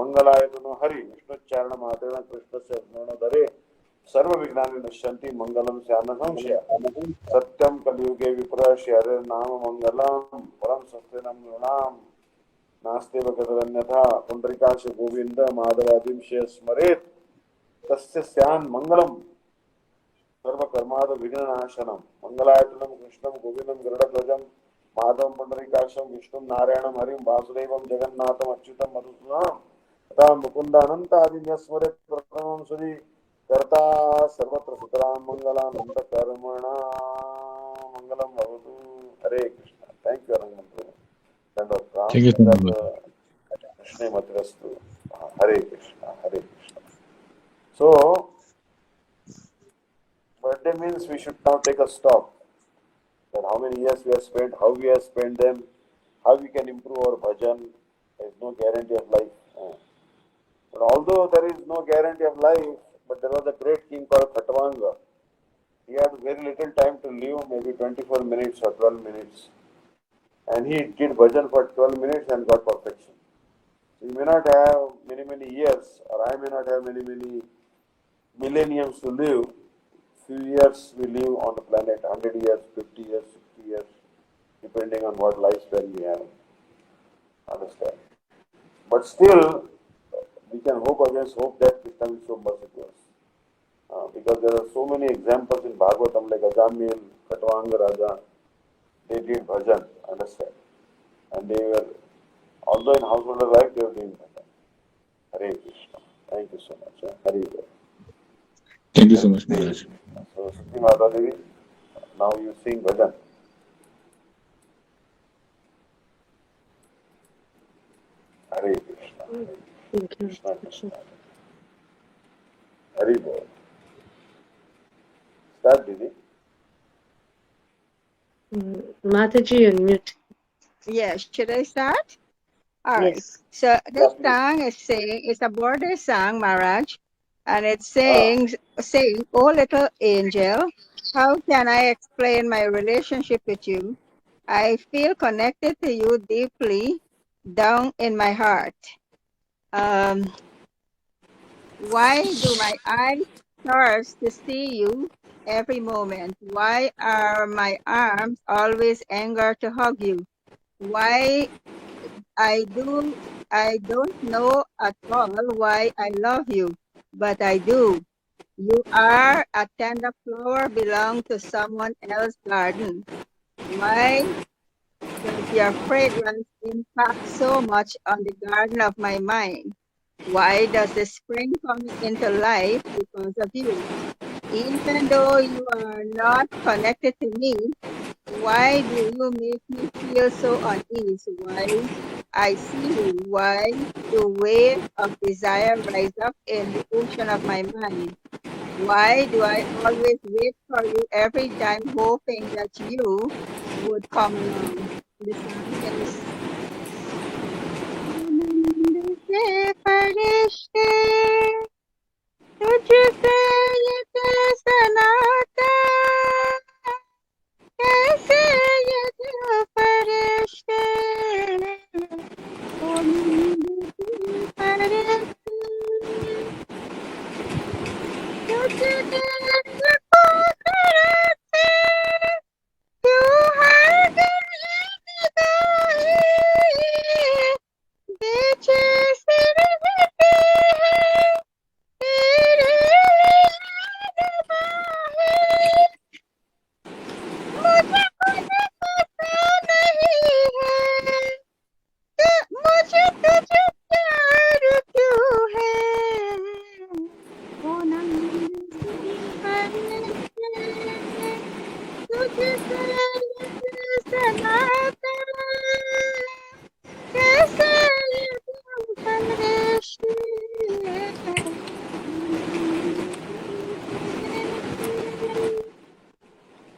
मङ्गलाय तनो हरि विष्णुच्चारणमात्रेण कृष्णस्य स्मरणधरे सर्वविघ्नानि नश्यन्ति मङ्गलं स्यान्न संशय सत्यं कलियुगे विप्रस्य हरिर्नाम मङ्गलं परं सत्यं नृणाम् नास्ते वगतदन्यथा पुंडरीकाक्ष गोविंद माधवादिं स्मरेत् तस्य स्यान् मंगलम सर्वकर्माद विघ्ननाशनम मंगलायतनं कृष्णं गोविंदं गरुडध्वजं माधवं पुंडरीकाक्षं विष्णुं नारायणं हरिं वासुदेवं जगन्नाथं अच्युतं मधुसूदनं तथा मुकुन्दानन्तादिं स्मरेत् प्रथमं सुधि कर्ता सर्वत्र सुतरां मंगलानंद कर्मणा मंगलं भवतु Hare Krishna thank you Anant Thank you so much. Krishna Matirastu. Hare Krishna, Hare Krishna. So, birthday means we should now take a stop. That how many years we have spent, how we have spent them, how we can improve our bhajan. There is no guarantee of life. But although there is no guarantee of life, but there was a great king called Khatavanga. He had very little time to live, maybe 24 minutes or 12 minutes. And he did bhajan for 12 minutes and got perfection. So you may not have many years, or I may not have many millenniums to live. Few years we live on the planet, 100 years, 50 years, 60 years, depending on what lifespan we have. Understand? But still, we can hope against hope that Krishna will show mercy to us. Because there are so many examples in Bhagavatam, like Ajamil, Katwanga Raja, they did bhajan, understand? And they were, although in householder life, they were doing bhajan. Hare Krishna. Thank you so much. Hare Krishna. Thank you so much, Maharaj. So, Sri Mata Devi, now you sing bhajan. Hare Krishna. Thank you. Krishna Krishna. Hare Bol. Start, Didi. Mataji, you're mute. Yeah, should I start? All right. Yes. So Yeah, this please. song is saying, it's a border song, Maharaj, and it's saying, "Oh little angel, how can I explain my relationship with you? I feel connected to you deeply down in my heart. Why do my eyes thirst to see you every moment? Why are my arms always eager to hug you? Why I don't know at all why I love you, but I do. You are a tender flower belong to someone else's garden. Why does your fragrance impact so much on the garden of my mind? Why does the spring come into life because of you? Even though you are not connected to me, why do you make me feel so uneasy? Why I see you? Why do waves of desire rise up in the ocean of my mind? Why do I always wait for you every time, hoping that you would come along? The song says, "आनंद से फरिश्ते तुझसे ये कैसा नाता, कैसे ये दिल फरिश्ते, आनंद से फरिश्ते, तुझे तेरे पुकारे से क्यों हर दिन निगाहें पीछे से रहते हैं तेरे निगाहें। मुझे खुद पता नहीं है कि मुझे तुझे प्यार क्यों है। ओ नंद से फरिश्ते तुझसे ये कैसा नाता, कैसे ये दिल फरिश्ते, आनंद से फरिश्ते।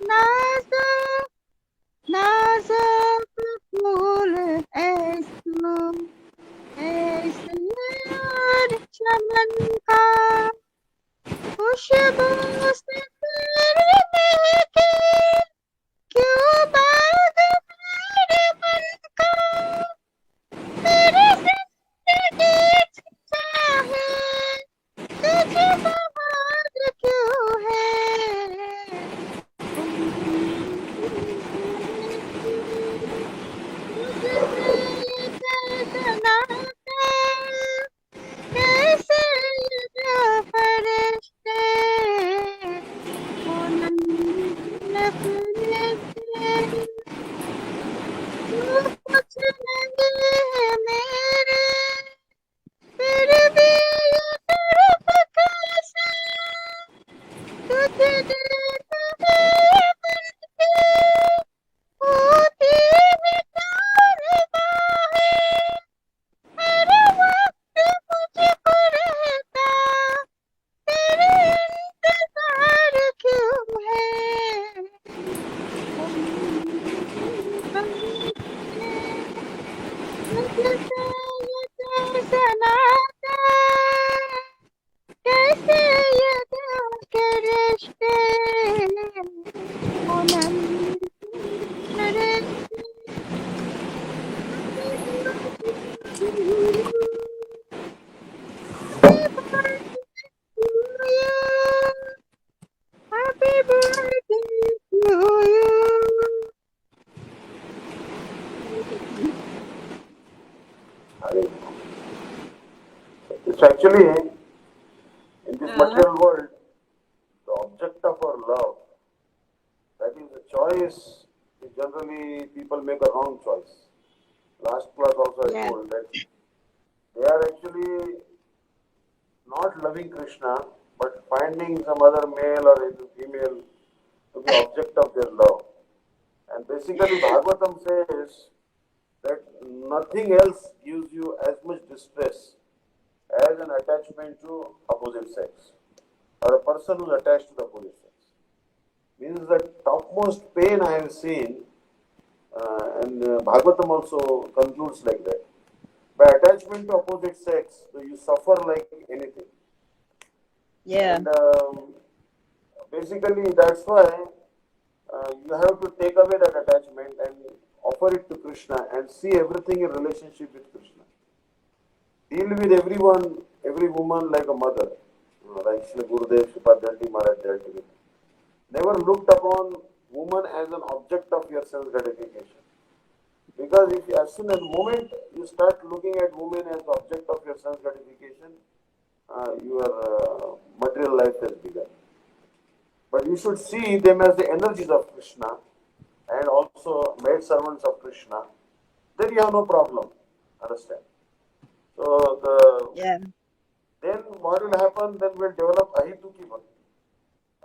नाजुक नाजुक फूल ऐसे और चमन का, खुशबू से तेरे महके क्यों बाग मेरे मन का, मेरे जिंदगी चाहे तुझे बाग क्यों है। ओ तुझसे ये कैसा नाता, कैसे ये दिल फरिश्ते, ओ नंद से फरिश्ते। तू कुछ नहीं है मेरे, फिर भी ये तड़प कैसे तुझे देखते मन के, होती है कारवां, हर वक्त मुझको रहता तेरे इंतजार क्यों है। ओ नंद से फरिश्ते तुझसे ये कैसा नाता, कैसे ये दिल के रिश्ते, ओ नंद से फरिश्ते। Happy birthday to you. It's actually in this material world, the object of our love, that is the choice, is generally people make a wrong choice. Last class also I Yeah. told that they are actually not loving Krishna, but finding some other male or female to be object of their love. And basically Bhagavatam says that nothing else gives you as much distress as an attachment to opposite sex or a person who is attached to the opposite sex. Means the topmost pain I have seen, and Bhagavatam also concludes like that. By attachment to opposite sex, so you suffer like anything. Yeah. And basically that's why you have to take away that attachment and offer it to Krishna and see everything in relationship with Krishna. Deal with everyone, every woman like a mother, like Shri Gurudev, Shri Caitanya Maharaj dealt with. never looked upon woman as an object of your sense gratification. Because if as soon as the moment you start looking at women as object of your sense gratification, your material life has begun. But you should see them as the energies of Krishna and also maid servants of Krishna. Then you have no problem. Understand? So Yeah. then what will happen? Then we'll develop Ahituki Bhakti.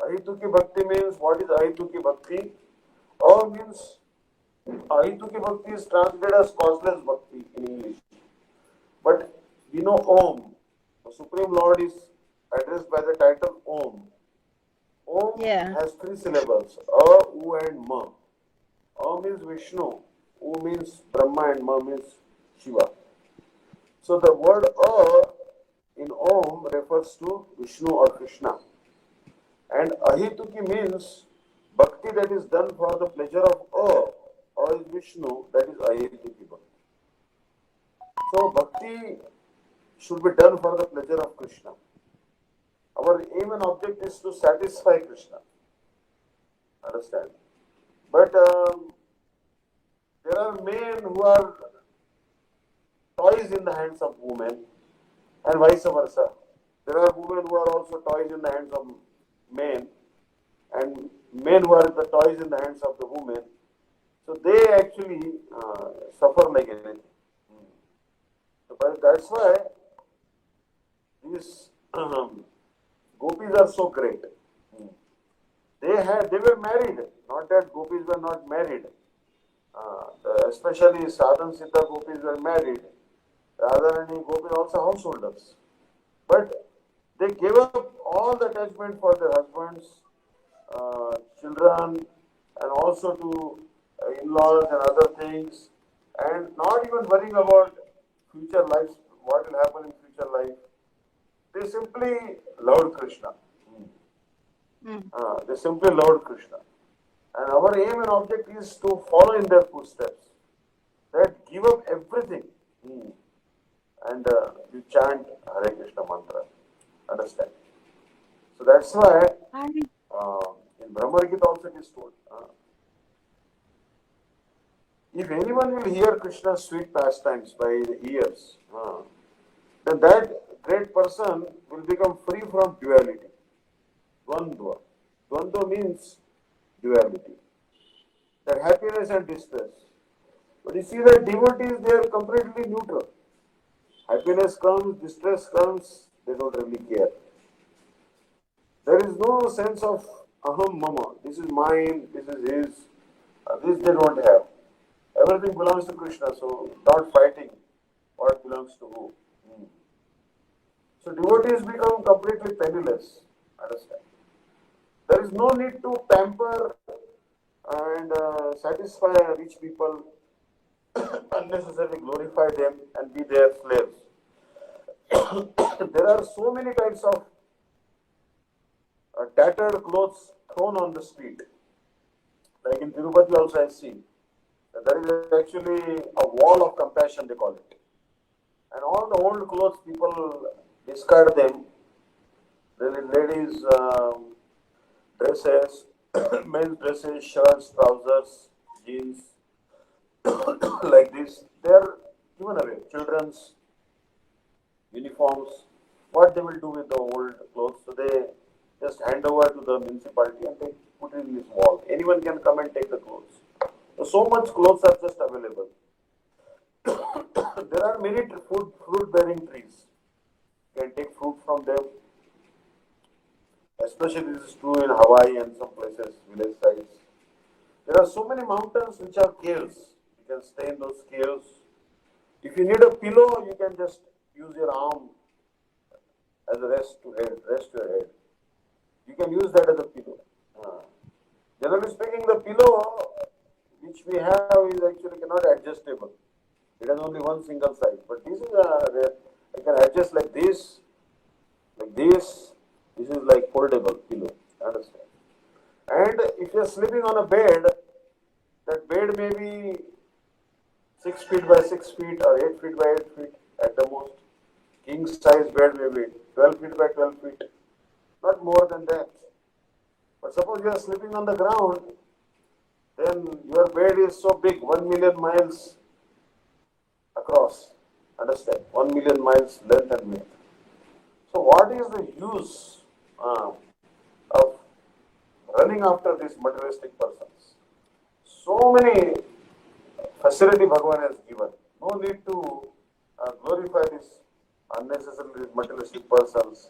Ahituki Bhakti means, what is Ahituki Bhakti? Oh means Ahituki Bhakti is translated as causeless Bhakti in English. But we know Om. The Supreme Lord is addressed by the title Om. Om Yeah. has three syllables, A, U and Ma. A means Vishnu, U means Brahma and Ma means Shiva. So the word A in Om refers to Vishnu or Krishna. And Ahituki means bhakti that is done for the pleasure of A is Vishnu, that is Ahituki Bhakti. So bhakti should be done for the pleasure of Krishna. Our aim and object is to satisfy Krishna. Understand? But there are men who are toys in the hands of women and vice versa. There are women who are also toys in the hands of men and men who are the toys in the hands of the women. So they actually suffer like anything. So that's why these gopis are so great. They were married. Not that gopis were not married. Especially Sadhan Sita gopis were married. Radharani gopis also householders. But they gave up all the attachment for their husbands, children, and also to in-laws and other things, and not even worrying about future life, what will happen in future life. They simply loved Krishna. They simply loved Krishna. And our aim and object is to follow in their footsteps. That give up everything and you chant Hare Krishna mantra. Understand? So that's why in Brahma Gita also it is told. If anyone will hear Krishna's sweet pastimes by the ears, then that great person will become free from duality. Dvandva. Dvandva means duality. That happiness and distress. But you see that devotees, they are completely neutral. Happiness comes, distress comes, they don't really care. There is no sense of aham mama, this is mine, this is his, this they don't have. Everything belongs to Krishna, so not fighting what belongs to who. So devotees become completely penniless. Understand? There is no need to pamper and satisfy rich people, unnecessarily glorify them and be their slaves. There are so many types of tattered clothes thrown on the street. Like in Tirupati also I see. There is actually a wall of compassion, they call it. And all the old clothes, people discard them. Ladies' dresses, men's dresses, shirts, trousers, jeans, like this, they are given away. Children's uniforms, what they will do with the old clothes? So they just hand over to the municipality and they put it in this wall. Anyone can come and take the clothes. So much clothes are just available. There are many fruit-bearing trees. You can take fruit from them. Especially this is true in Hawaii and some places, village sides. There are so many mountains which are caves. You can stay in those caves. If you need a pillow, you can just use your arm as a rest your head. You can use that as a pillow. Generally speaking, the pillow which we have is actually not adjustable. It has only one single side. But this is I can adjust like this, like this. This is like foldable pillow. Understand? And if you are sleeping on a bed, that bed may be 6 feet by 6 feet or 8 feet by 8 feet at the most. King size bed may be 12 feet by 12 feet. Not more than that. But suppose you are sleeping on the ground, then your bed is so big, 1 million miles across. Understand? 1 million miles length and width. So, what is the use of running after these materialistic persons? So many facility Bhagavan has given. No need to glorify these unnecessarily materialistic persons.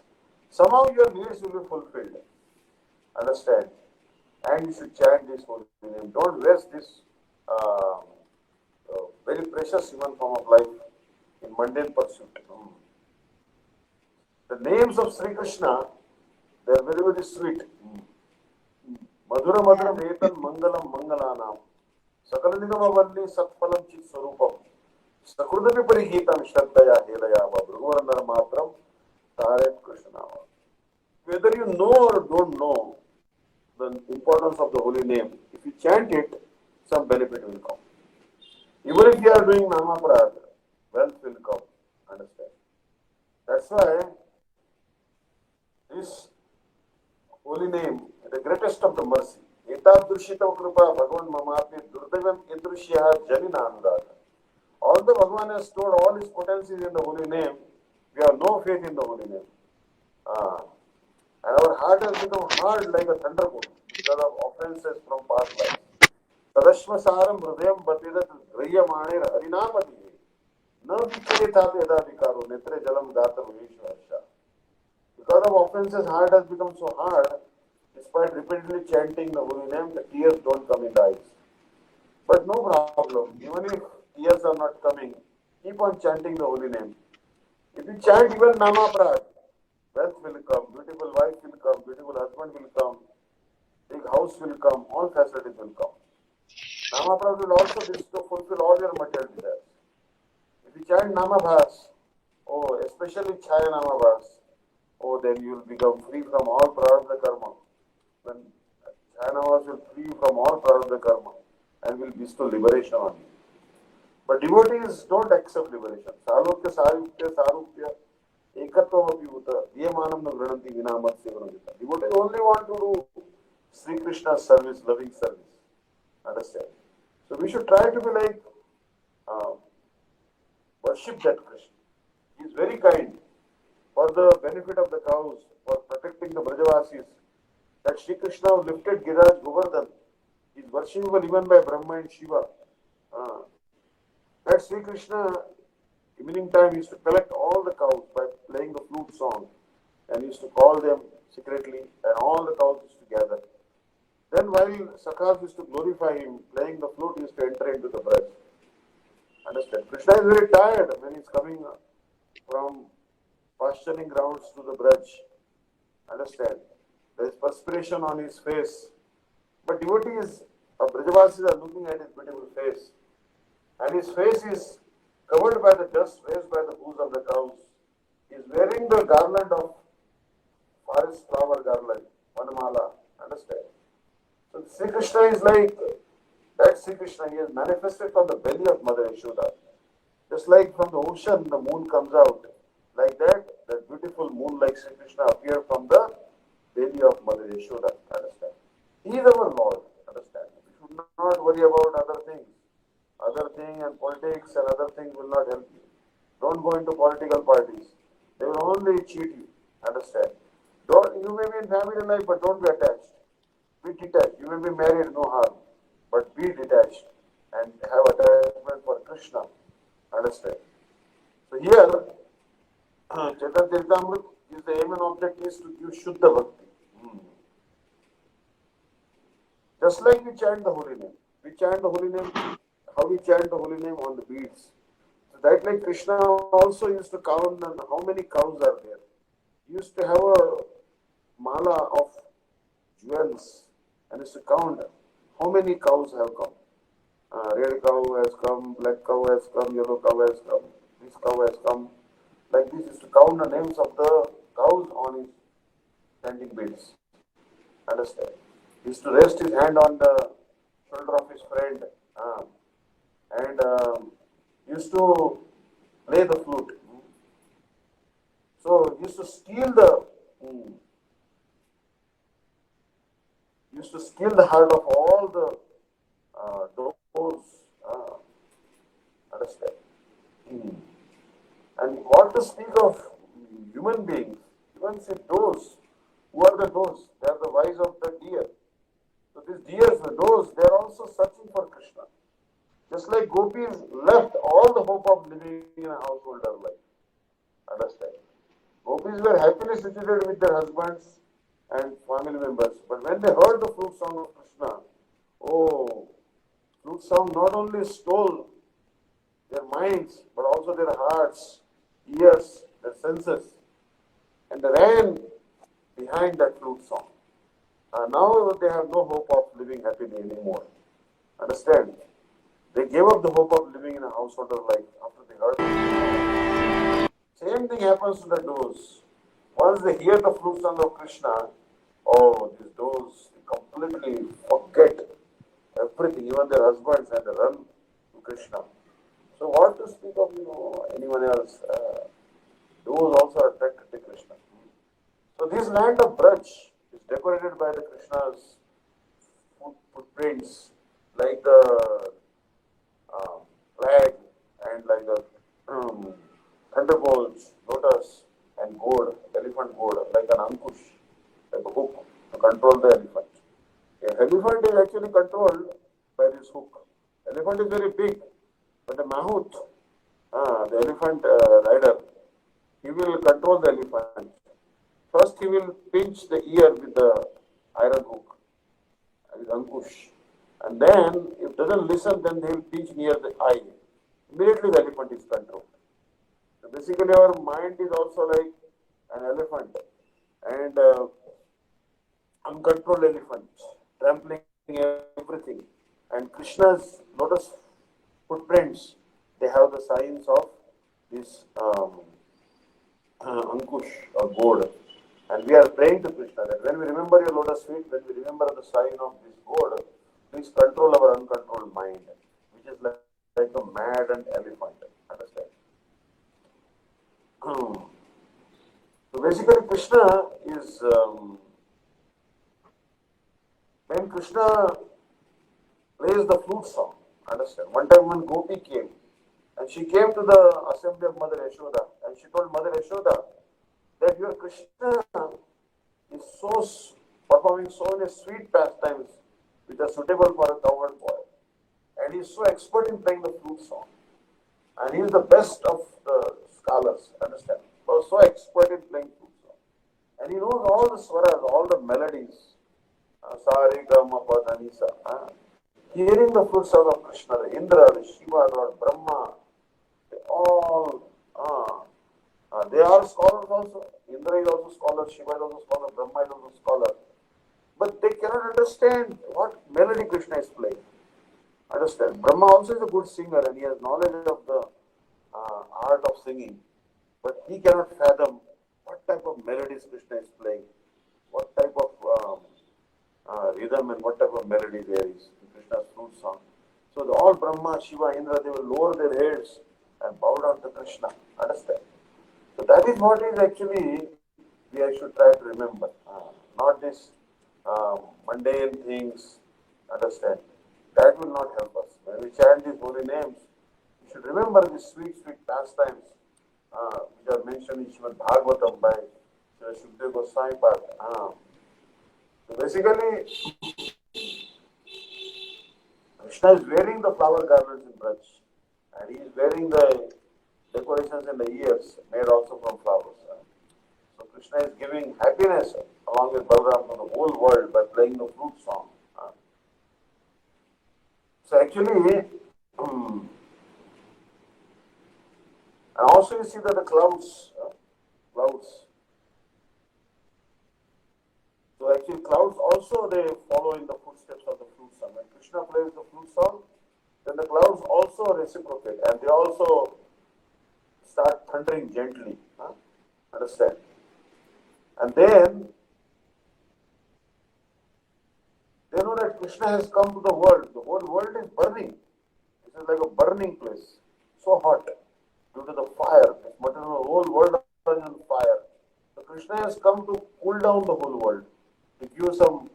Somehow your needs will be fulfilled. Understand? And you should chant this holy name. Don't waste this very precious human form of life in mundane pursuit. The names of Sri Krishna, they are very, very sweet. Madhura Madhura Vetan Mangalam Mangalanam Sakala Nigama Valli Satpalam Chit Swarupam Sakrudapi Parihitam Shraddaya Helayava Bhagavanandana Matram Taret Krishna. Whether you know or don't know the importance of the holy name, if you chant it, some benefit will come. Even if you are doing Namaprad, wealth will come. Understand? That's why this holy name, the greatest of the mercy. Etadrushita Kripa Bhagavan Mamati Durdevam Idrushya Janina Anurag. Although Bhagavan has stored all his potencies in the holy name, we have no faith in the holy name. And our heart has become hard like a thunderbolt because of offenses from past lives. Sadashmasaram Hridayam Batidat Griyamanir Harinamati Na Vicharitat Edadikaro Netre Jalam Gatar Vishwasha. Because of offenses, heart has become so hard. Despite repeatedly chanting the holy name, the tears don't come in the eyes. But no problem. Even if tears are not coming, keep on chanting the holy name. If you chant even Namaprad, wealth will come, beautiful wife will come, beautiful husband will come, big house will come, all facilities will come. Namaprad will also fulfill all your material desires. If you chant Namabhas, especially Chaya Namabhas, then you will become free from all prarabdha karma. When Jnanavas will free you from all prarabdha karma and will bestow liberation on you. But devotees don't accept liberation. Salokya, Sarupya, Sarupya, Ekatvam Abhivuta, Diyamanam no Grananti Vinamat Sevanavita. Devotees only want to do Sri Krishna's service, loving service. Understand? So we should try to be like, worship that Krishna. He is very kind. For the benefit of the cows, for protecting the Brajavasis, that Sri Krishna lifted Giraj Govardhan. He is worshipable even by Brahma and Shiva. That Sri Krishna, evening time, used to collect all the cows by playing the flute song and used to call them secretly, and all the cows used to gather. Then while Sakhas used to glorify him, playing the flute, he used to enter into the Braj. Understand? Krishna is very tired when he is coming from pasturing grounds to the Braj. Understand? There is perspiration on his face. But devotees of Brajavasis are looking at his beautiful face. And his face is covered by the dust raised by the hooves of the cows. He is wearing the garland of forest flower garland, Vanamala. Understand? So Sri Krishna is like that Sri Krishna. He is manifested from the belly of Mother Yashoda. Just like from the ocean the moon comes out. Like that beautiful moon like Sri Krishna appeared from the belly of Mother Yashoda. Understand? He is our Lord. Understand? We should not worry about other things. Other thing and politics and other things will not help you. Don't go into political parties. They will only cheat you. Understand? You may be in family life, but don't be attached. Be detached. You may be married, no harm. But be detached and have attachment for Krishna. Understand? So here, Caitanya Caritamrta is the aim and object is to give Shuddha Bhakti. Just like we chant the holy name. We chant the holy name. How we chant the holy name on the beads. So that like Krishna also used to count how many cows are there. He used to have a mala of jewels and used to count how many cows have come. Red cow has come, black cow has come, yellow cow has come, this cow has come. Like this, used to count the names of the cows on his standing beads. Understand? He used to rest his hand on the shoulder of his friend and used to play the flute. So he used to steal the used to steal the heart of all the those. Understand? Hmm. And what to speak of human beings? Even say those. Who are the does? They are the wives of the deer. So these deers, the does, they are also searching for Krishna. Just like gopis left all the hope of living in a householder life. Understand? Gopis were happily situated with their husbands and family members. But when they heard the flute song of Krishna, oh, flute song not only stole their minds, but also their hearts, ears, their senses, and they ran behind that flute song. Now they have no hope of living happily anymore. Understand? They gave up the hope of living in a householder life after they heard it. Same thing happens to the does. Once they hear the flute song of Krishna, oh, these does completely forget everything, even their husbands, and they run to Krishna. So what to speak of, anyone else? Those also are attracted to Krishna. So this land of Braj is decorated by the Krishna's footprints, like the flag and like the thunderbolts, lotus, and gourd, elephant gourd, like an ankush, like a hook to control the elephant. An elephant is actually controlled by this hook. Elephant is very big, but the mahut, the elephant rider, he will control the elephant. First, he will pinch the ear with the iron hook, with ankush. And then, if it doesn't listen, then they will pinch near the eye. Immediately, the elephant is controlled. So basically, our mind is also like an elephant, and uncontrolled elephant, trampling everything. And Krishna's lotus footprints, they have the signs of this ankush or gourd. And we are praying to Krishna that when we remember your lotus feet, when we remember the sign of this gourd, please control our uncontrolled mind, which is like a mad and elephant. Understand? So basically, Krishna is when Krishna plays the flute song. Understand? One time when Gopi came, and she came to the assembly of Mother Yashoda, and she told Mother Yashoda that your Krishna is performing so many sweet pastimes which are suitable for a cowherd boy, and he is so expert in playing the flute song, and he is the best of the scholars. Understand? So expert in playing flute song, and he knows all the swaras, all the melodies. Sa re ga ma pa dha ni sa. Hearing the flute song of Krishna, the Indra, the Shiva, Lord Brahma, they all they are scholars also. Indra is also scholar, Shiva is also scholar, Brahma is also scholar. But they cannot understand what melody Krishna is playing. Understand? Brahma also is a good singer and he has knowledge of the art of singing. But he cannot fathom what type of melodies Krishna is playing, what type of rhythm and what type of melody there is in Krishna's flute song. So all Brahma, Shiva, Indra, they will lower their heads and bow down to Krishna. Understand? So that is what is actually we should try to remember. Not this mundane things. Understand? That will not help us. When we chant these holy names, we should remember these sweet, sweet pastimes which are mentioned in Srimad Bhagavatam by Sri Shukdev Goswami Pad. So basically, Krishna is wearing the flower garlands in Braj, and he is wearing the decorations in the ears made also from flowers. So Krishna is giving happiness along with Balaram to the whole world by playing the flute song. So actually, and also you see that the clouds. So actually clouds also they follow in the footsteps of the flute song. When Krishna plays the flute song, then the clouds also reciprocate and they also start thundering gently. Understand? And then they know that Krishna has come to the world. The whole world is burning. This is like a burning place. So hot due to the fire. But the whole world is on fire. So Krishna has come to cool down the whole world, to give some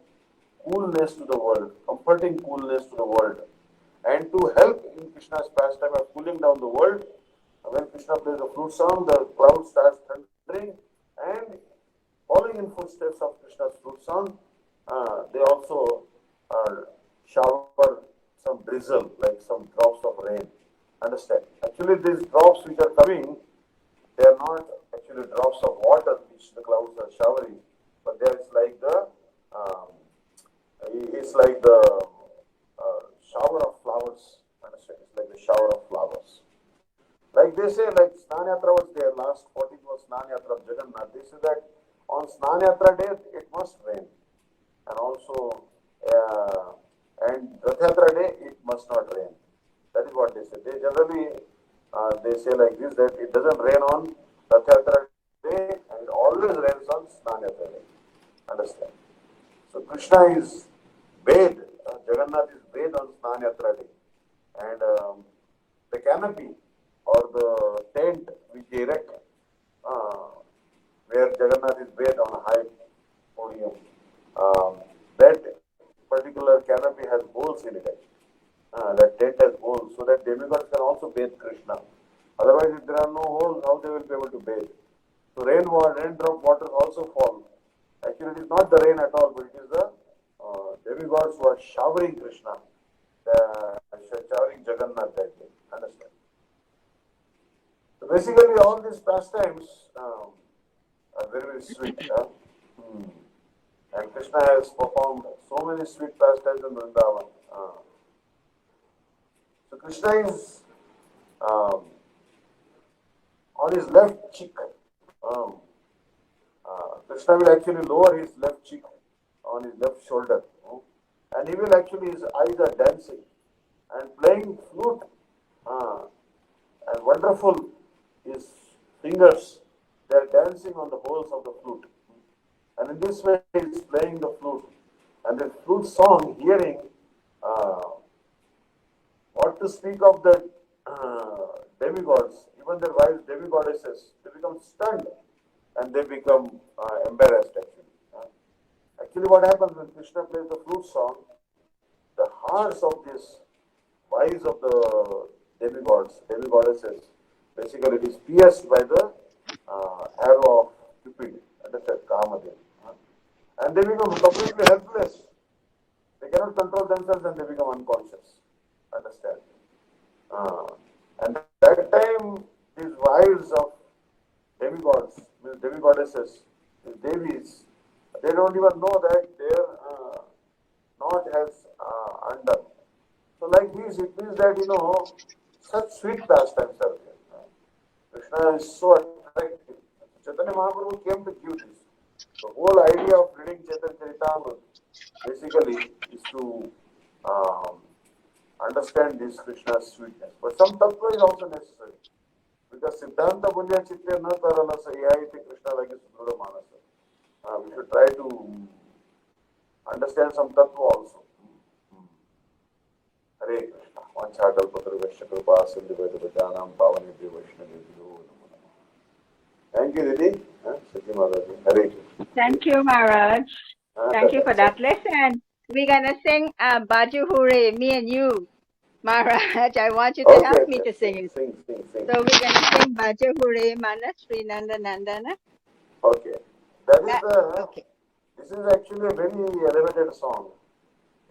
coolness to the world, comforting coolness to the world. And to help in Krishna's pastime of cooling down the world, when Krishna plays a flute song, the cloud starts thundering, and following in footsteps of Krishna's flute song, they also shower some drizzle, like some drops of rain. Understand? Actually, these drops which are coming, they are not actually drops of water which the clouds are showering, but there is like the it's like the shower of flowers. Understand? It's like the shower of flowers. Like they say, like Snan Yatra was there, last 14th was Snan Yatra of Jagannath. They say that on Snan Yatra day it must rain, and also and Rath Yatra day it must not rain. That is what they say. They generally they say like this, that it doesn't rain on Rath Yatra day and it always rains on Snan Yatra day. Understand? So Krishna is bathed, Jagannath is bathed on Snan Yatra day, and the canopy or the tent which they erect, where Jagannath is bathed on a high podium, that particular canopy has holes in it. That tent has holes, so that demigods can also bathe Krishna. Otherwise, if there are no holes, how they will be able to bathe? So raindrop waters also fall. Actually, it is not the rain at all, but it is the demigods who are showering Krishna, showering Jagannath that day. Understand? So basically, all these pastimes are very, very sweet. And Krishna has performed so many sweet pastimes in Vrindavan. So Krishna is on his left cheek. Krishna will actually lower his left cheek on his left shoulder, and he will actually, his eyes are dancing and playing flute, and wonderful, his fingers, they are dancing on the holes of the flute, and in this way he is playing the flute, and the flute song, hearing, what to speak of the demigods, even their wives, demigoddesses, they become stunned and they become embarrassed actually. Actually, what happens when Krishna plays the flute song, the hearts of these wives of the demigoddesses, basically it is pierced by the arrow of Cupid, understand, Kamadev. And they become completely helpless. They cannot control themselves and they become unconscious. Understand? And that time, these wives of demigods, demigoddesses, these devis, they don't even know that their knot has undone. So like this, it means that, such sweet pastimes are there. Krishna is so attractive. Chaitanya Mahaprabhu came to give this. The whole idea of reading Caitanya Caritamrta basically is to understand this Krishna's sweetness. But some tattva is also necessary. Because Siddhanta Punya Chitte na Karalasa Yaiti Krishna like Sudruda Manasa. We should try to understand some tattva also. Hare Krishna. Vanchakal Patra Veshakrupa Sindhu Vedajanam Pavani Vaishnavi. Thank you, Didi. Sati Mataji. Hare Krishna. Thank you, Maharaj. Thank you for that lesson. We're going to sing Baju Hure, me and you. Maharaj, I want you to help me to sing it. Sing. So we're going to sing Baju Hure Mana Sri Nanda Nandana. Okay. This is actually a very elevated song.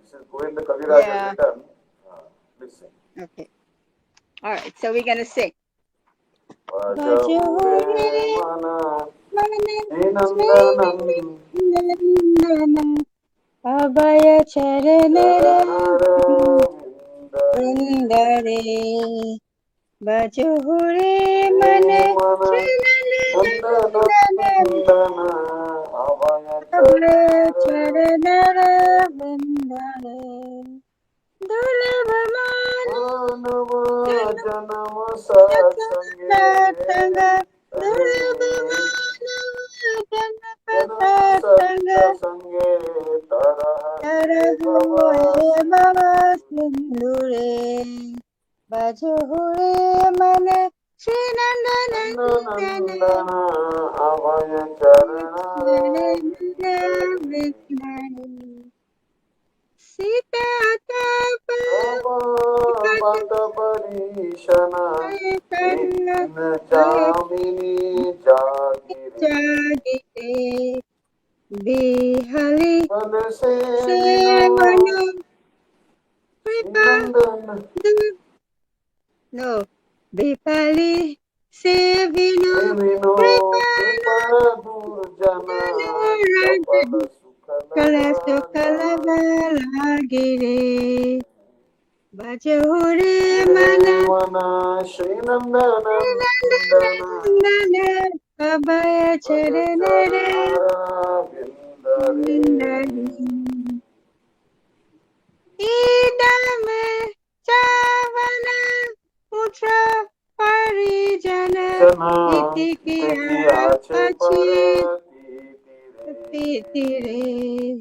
This is Govinda Kaviraj has written. Please sing. Okay. All right. So we're going to sing. Baju Abhaya Charanara Vindare Baju Hure Mana Abhaya Charanara Vindare Dulabha Manava Janama Satsanga Dulabha Sindhure Baju Hure Mana Sri Nandana Abhaya Charana Sita Tapa Bata Parishana Ekin Jamini Jagiri Jagite Bihali Sevino Sevana Kripa Srinandana No Bipali Sevino Sevino Kripana Kripana Durjana Kapala Sukhalagana Kalabalagire Bajahore Mana Mana Srinandana Abaya Charanare Vindare Idame Chavana Putra Parijana Jana Itikiya Tekiyache Pachi Paratitire Titire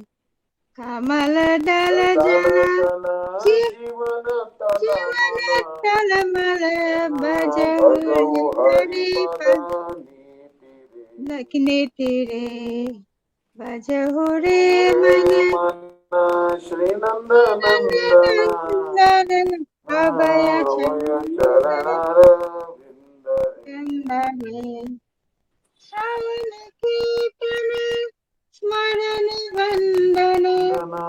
Kamala Dala Dala Jala Jala Jivana Jivana Talamala Talamala Bhagavu Bajahore Haripa Haripada Nitire Laknitire Bajahore Mana Mana Shri Nandanandana Abaya Avaya Chandra Charanara Vindare Shravana Kirtana Smarana Vandana Dana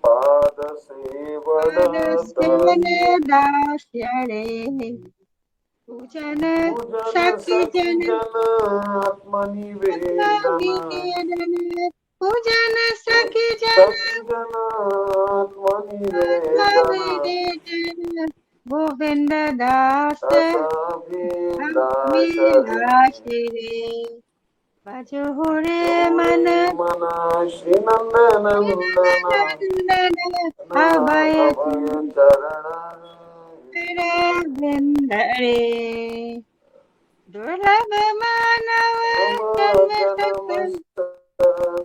Pada Sevana Padasvana Dasya Dasyare Pujana Pujana Shakti Sakti Jana Jana Atmani Vedana Atmavidana Pujana Sakhi Jana Sakti Jana Atmani Vedana Atmavidana Govinda Dasa Dasabhindasare Vilashire Bajahore Mana Mana Shri Nandanandana Abaya Abhaya Charana Vindare Durlabha Manava Janma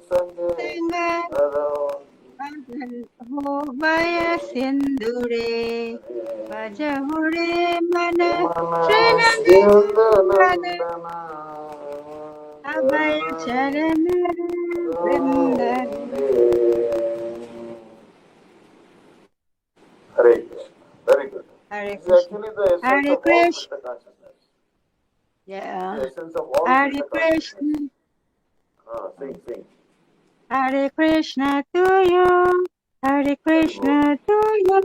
Satsanga Bhaya Sindure Bajahore Mana Srinandana Abhaya Charana Vrindare Hare Krishna. Very good. Hare This is Krishna. actually the essence Hare of all Krishna. Krishna consciousness. Yeah. The essence of all Hare Krishna consciousness. Krishna. Sing. Hare Krishna to you. Hare Very good. Krishna to you.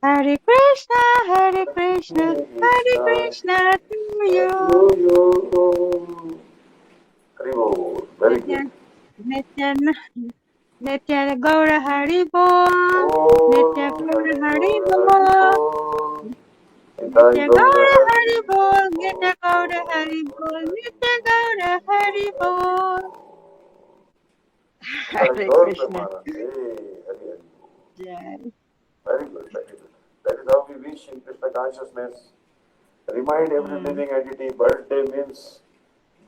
Hare Krishna, Hare Krishna, Hare Hare Krishna. Krishna to you. To you. Very good. Very Nitya, good. Nitya, Nitya Gaura Hari Bol. Nitya Om Gaura Hari Hari Gaur Hari Bol. Bol. Nitai Nitya Gaur Gaura Hari Hari Bol. Nitya Gaura Hari Bol. Bol. Nitya Gaura Hari Bol. Nitai Hare Gaur Krishna. Maharaj. Hey, Hari Hari. Jai. Very good, very good. That is how we wish in Krishna consciousness. Remind every Mm, living entity, birthday means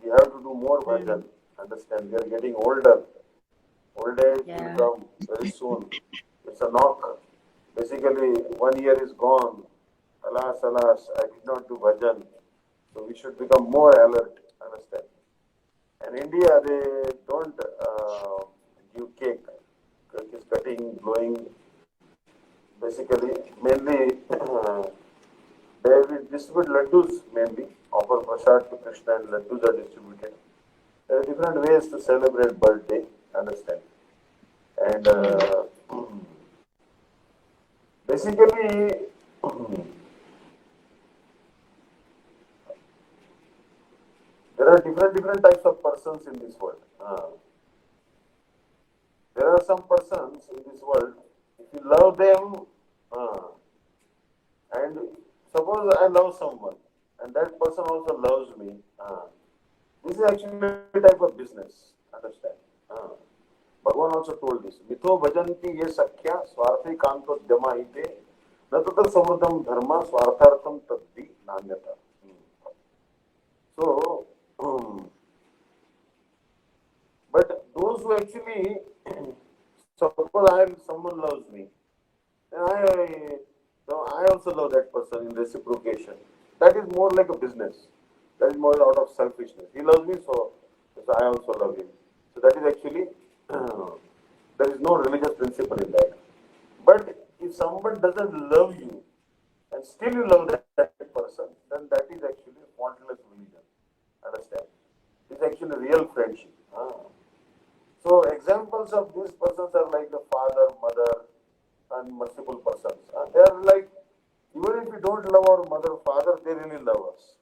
we have to do more bhajan. mm, Understand? We are getting older. Old age will yeah. come very soon. It's a knock. Basically, 1 year is gone. Alas, I did not do bhajan. So we should become more alert. Understand? In India, they don't give cake. Cake is cutting, blowing. Basically, mainly they will distribute laddus mainly, offer prasad to Krishna and laddus are distributed. There are different ways to celebrate birthday, understand. And Mm, basically, there are different types of persons in this world. There are some persons in this world, if you love them, and suppose I love someone, and that person also loves me, this is actually a type of business, understand? Bhagavan also told this. Mitho bhajanti ye sakhya swarthi kanto dhyamahite natatar samurdam dharma swarthartham taddi nanyata. So, but those who actually, suppose someone loves me, then I also love that person in reciprocation. That is more like a business. That is more out of selfishness. He loves me, so I also love him. So that is actually, there is no religious principle in that. But if someone doesn't love you and still you love that person, then that is actually a faultless religion. Understand? It's actually real friendship. So examples of these persons are like the father, mother, and merciful persons. They are like, even if we don't love our mother, father, they really love us.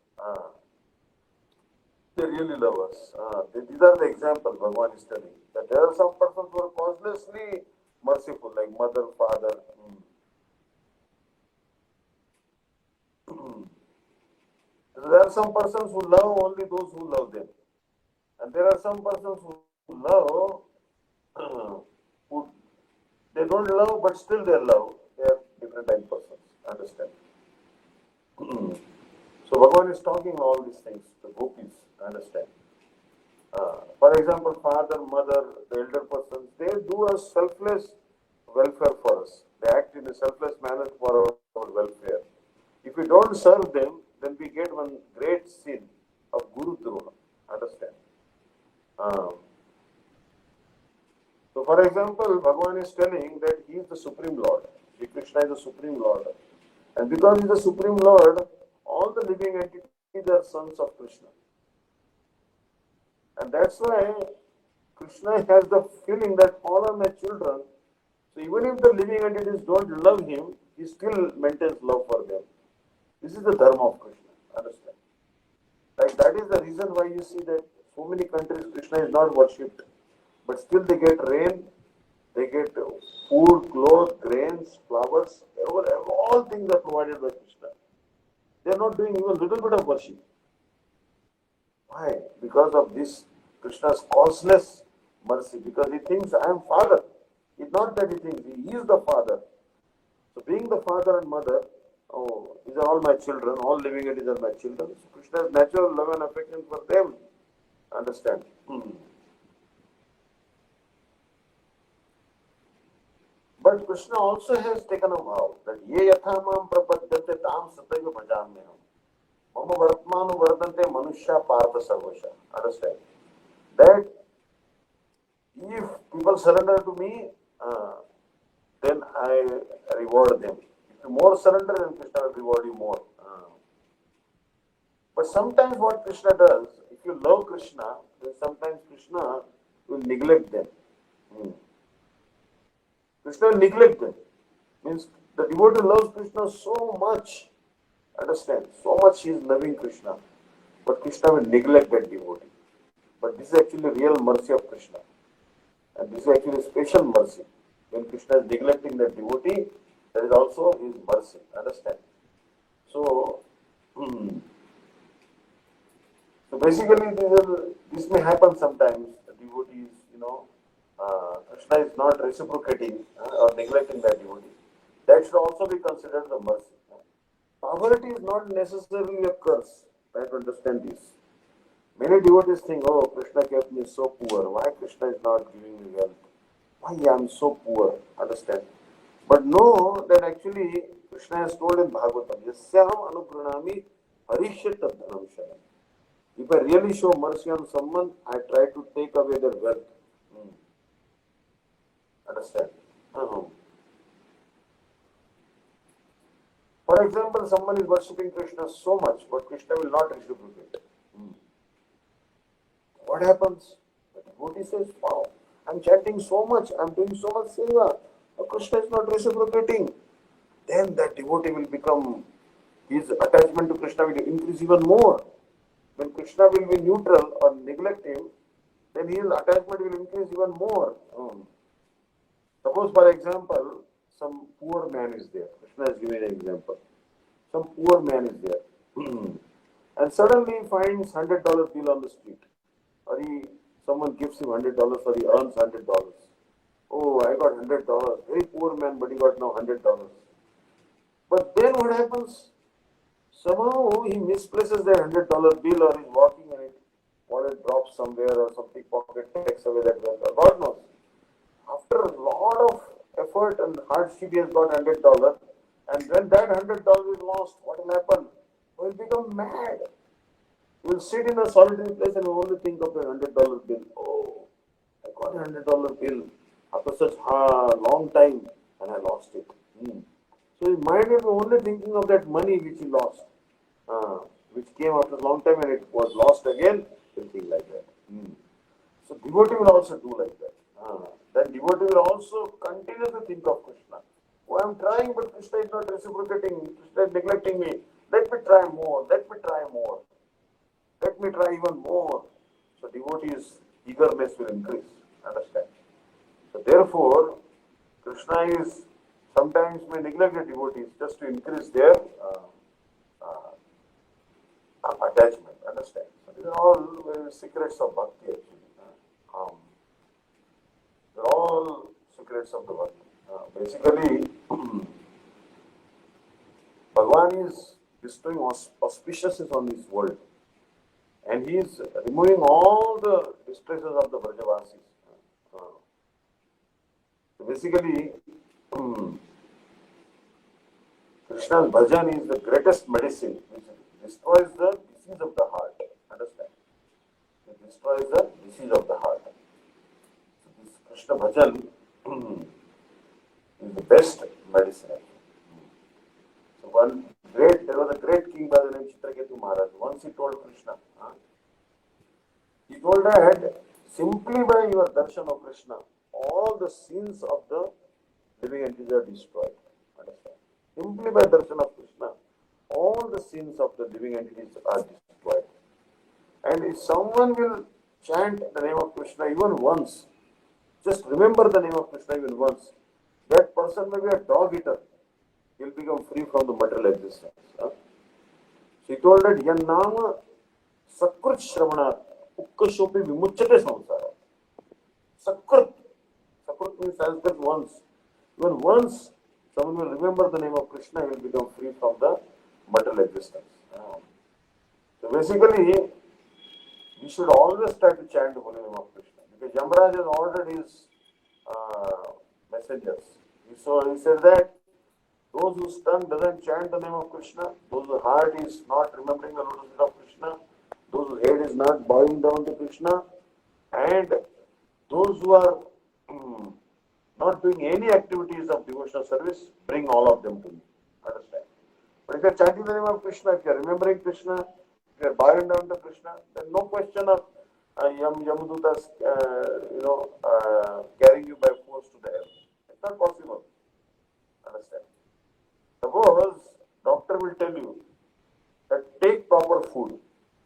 They really love us. These are the examples Bhagavan is telling. That there are some persons who are causelessly merciful, like mother, father. There are some persons who love only those who love them. And there are some persons who love, who they don't love, but still they love. They are different type persons. Understand? So Bhagavan is talking all these things, the gopis. Understand? For example, father, mother, the elder persons, they do a selfless welfare for us. They act in a selfless manner for our welfare. If we don't serve them, then we get one great sin of Guru Drona. Understand? Um, so, for example, Bhagavan is telling that he is the Supreme Lord. Shri Krishna is the Supreme Lord. And because he is the Supreme Lord, all the living entities are sons of Krishna. And that's why Krishna has the feeling that all are my children. So even if the living entities don't love him, he still maintains love for them. This is the dharma of Krishna. Understand? Like that is the reason why you see that so many countries Krishna is not worshipped, but still they get rain, they get food, clothes, grains, flowers, all things are provided by Krishna. They are not doing even a little bit of worship. Why? Because of this Krishna's causeless mercy. Because he thinks I am father. It's not that he thinks he is the father. So being the father and mother, oh, these are all my children. All living entities are my children. So Krishna's natural love and affection for them. Understand? But Krishna also has taken a vow that ye yathamam prapadyante tam sataiva bhajamyaham. Mama vartmanu vardante manusya partha sarvasha. Understand? That if people surrender to me, then I reward them. If you more surrender, then Krishna will reward you more. But sometimes what Krishna does, if you love Krishna, then sometimes Krishna will neglect them. Krishna will neglect them. Means the devotee loves Krishna so much. Understand? So much he is loving Krishna. But Krishna will neglect that devotee. But this is actually real mercy of Krishna. And this is actually special mercy. When Krishna is neglecting that devotee, that is also his mercy. Understand? So, so basically, this may happen sometimes. The devotees, Krishna is not reciprocating or neglecting that devotee. That should also be considered the mercy. Poverty is not necessarily a curse. Try to understand this. Many devotees think, oh, Krishna kept me so poor. Why Krishna is not giving me wealth? Why I am so poor? Understand? But know that actually Krishna has told in Bhagavatam, Yasyaham anupranami harishyat tadhanam sharam. If I really show mercy on someone, I try to take away their wealth. Understand? For example, someone is worshipping Krishna so much, but Krishna will not reciprocate. What happens? The devotee says, wow, I'm chanting so much, I'm doing so much seva, but Krishna is not reciprocating. Then that devotee will become, his attachment to Krishna will increase even more. When Krishna will be neutral or neglect him, then his attachment will increase even more. Suppose, for example, some poor man is there. Krishna is giving an example. Some poor man is there. And suddenly he finds $100 bill on the street. Or someone gives him $100 or he earns $100. Oh, I got $100. Very poor man, but he got now $100. But then what happens? Somehow he misplaces that $100 bill or he's walking and it wallet drops somewhere or some pickpocket takes away that wealth. God knows. After a lot of effort and hardship, he has got $100. And when that $100 is lost, what will happen? He will become mad. He will sit in a solitary place and only think of the $100 bill. Oh, I got a $100 bill after such a long time. and I lost it. So his mind will be only thinking of that money which he lost, which came after a long time and it was lost again, he'll think like that. So devotee will also do like that. Then devotee will also continue to think of Krishna. Oh, I am trying, but Krishna is not reciprocating. Krishna is neglecting me. Let me try more. Let me try more. Let me try even more. So devotee's eagerness will increase. Understand? So therefore, Krishna is sometimes may neglect the devotees just to increase their attachment. Understand? So these are all secrets of bhakti actually. They're all secrets of the bhakti. Basically, Bhagavan is bestowing auspiciousness on this world. And he is removing all the distresses of the Brajavasis. So basically, Krishna's bhajan is the greatest medicine which destroys the disease of the heart. Understand? It destroys the disease of the heart. So this Krishna bhajan is the best medicine. So there was a great king by the name Caitanya Maharaj. Once he told Krishna, he told that simply by your darshan of Krishna, all the sins of the living entities are destroyed. Understand? Simply by darshan of Krishna, all the sins of the living entities are destroyed. And if someone will chant the name of Krishna even once, just remember the name of Krishna even once, that person may be a dog eater. He will become free from the material existence. So he told that Yannama Sakrit Shravanat Ukkashopi Vimuchate Samsara. Sakrit. Sakrit means Sanskrit once. Even once someone will remember the name of Krishna, he will become free from the material existence. So basically, we should always try to chant the holy name of Krishna. Because Yamaraj has ordered his messengers. So he said that those whose tongue doesn't chant the name of Krishna, those whose heart is not remembering the lotus feet of Krishna, those whose head is not bowing down to Krishna, and those who are not doing any activities of devotional service, bring all of them to me. Understand? But if you are chanting the name of Krishna, if you are remembering Krishna, if you are bowing down to Krishna, then no question of Yamadutas, carrying you by force to the hell. It's not possible. Understand? Suppose doctor will tell you that take proper food.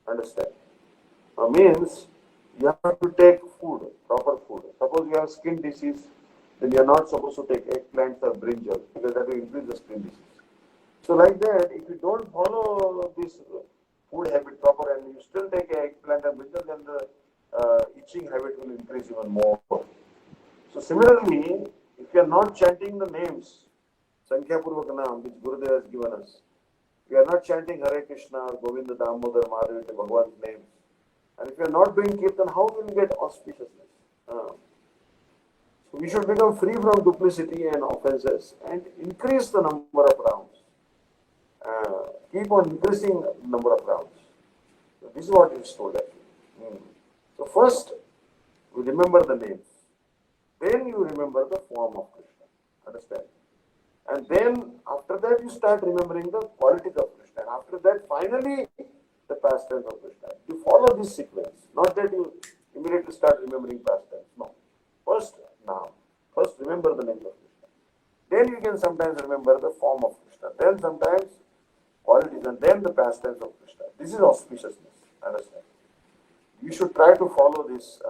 Understand? Means you have to take food, proper food. Suppose you have skin disease, then you are not supposed to take eggplants or brinjal because that will increase the skin disease. So like that, if you don't follow this food habit proper and you still take eggplant and brinjal, then the itching habit will increase even more. So similarly, if you are not chanting the names, Sankhya Purvak Naam, which Gurudev has given us, we are not chanting Hare Krishna or Govinda Damodar Madhavi, Bhagwan's names. And if you are not doing Kirtan, how will you get auspiciousness? So we should become free from duplicity and offenses and increase the number of rounds. Keep on increasing the number of rounds. So this is what is told actually. So first, we remember the names. Then you remember the form of Krishna. Understand? And then after that you start remembering the qualities of Krishna. And after that, finally, the pastimes of Krishna. You follow this sequence. Not that you immediately start remembering pastimes. No. First, now. First, remember the name of Krishna. Then you can sometimes remember the form of Krishna. Then sometimes qualities and then the pastimes of Krishna. This is auspiciousness. Understand? You should try to follow this.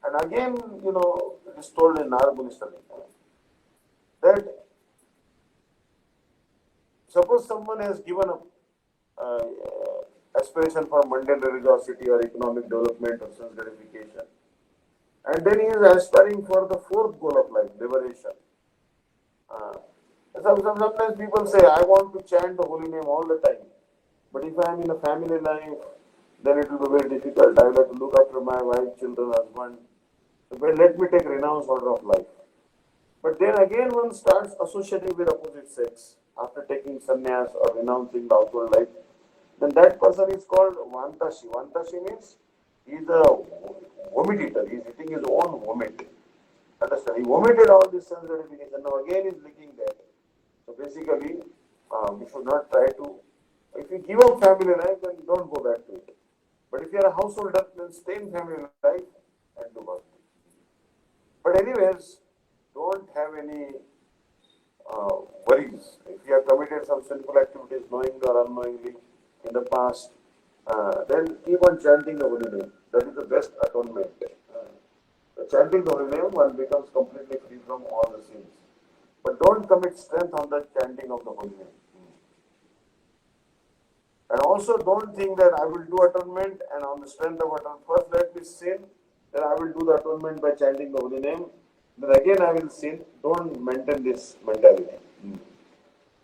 And again, it is told in Narabunistani that suppose someone has given a aspiration for mundane religiosity or economic development or sense gratification, and then he is aspiring for the fourth goal of life, liberation. Sometimes people say, I want to chant the holy name all the time, but if I am in a family life, then it will be very difficult. I will have to look after my wife, children, husband. But let me take renounce order of life. But then again one starts associating with opposite sex after taking sannyas or renouncing the outward life. Then that person is called Vantashi. Vantashi means He's a vomit eater. He's eating his own vomit. Understand? He vomited all this sense gratification. Now again he's licking that. So basically, we should not try to. If you give up family life, then don't go back to it. But if you are a householder, then stay in family life and do bhakti. But anyways, don't have any worries. If you have committed some sinful activities, knowingly or unknowingly, in the past, then keep on chanting the holy name. That is the best atonement. Chanting the holy name, one becomes completely free from all the sins. But don't commit strength on the chanting of the holy name. And also don't think that I will do atonement and on the strength of atonement, first let me sin, then I will do the atonement by chanting the holy name, then again I will sin. Don't maintain this mentality.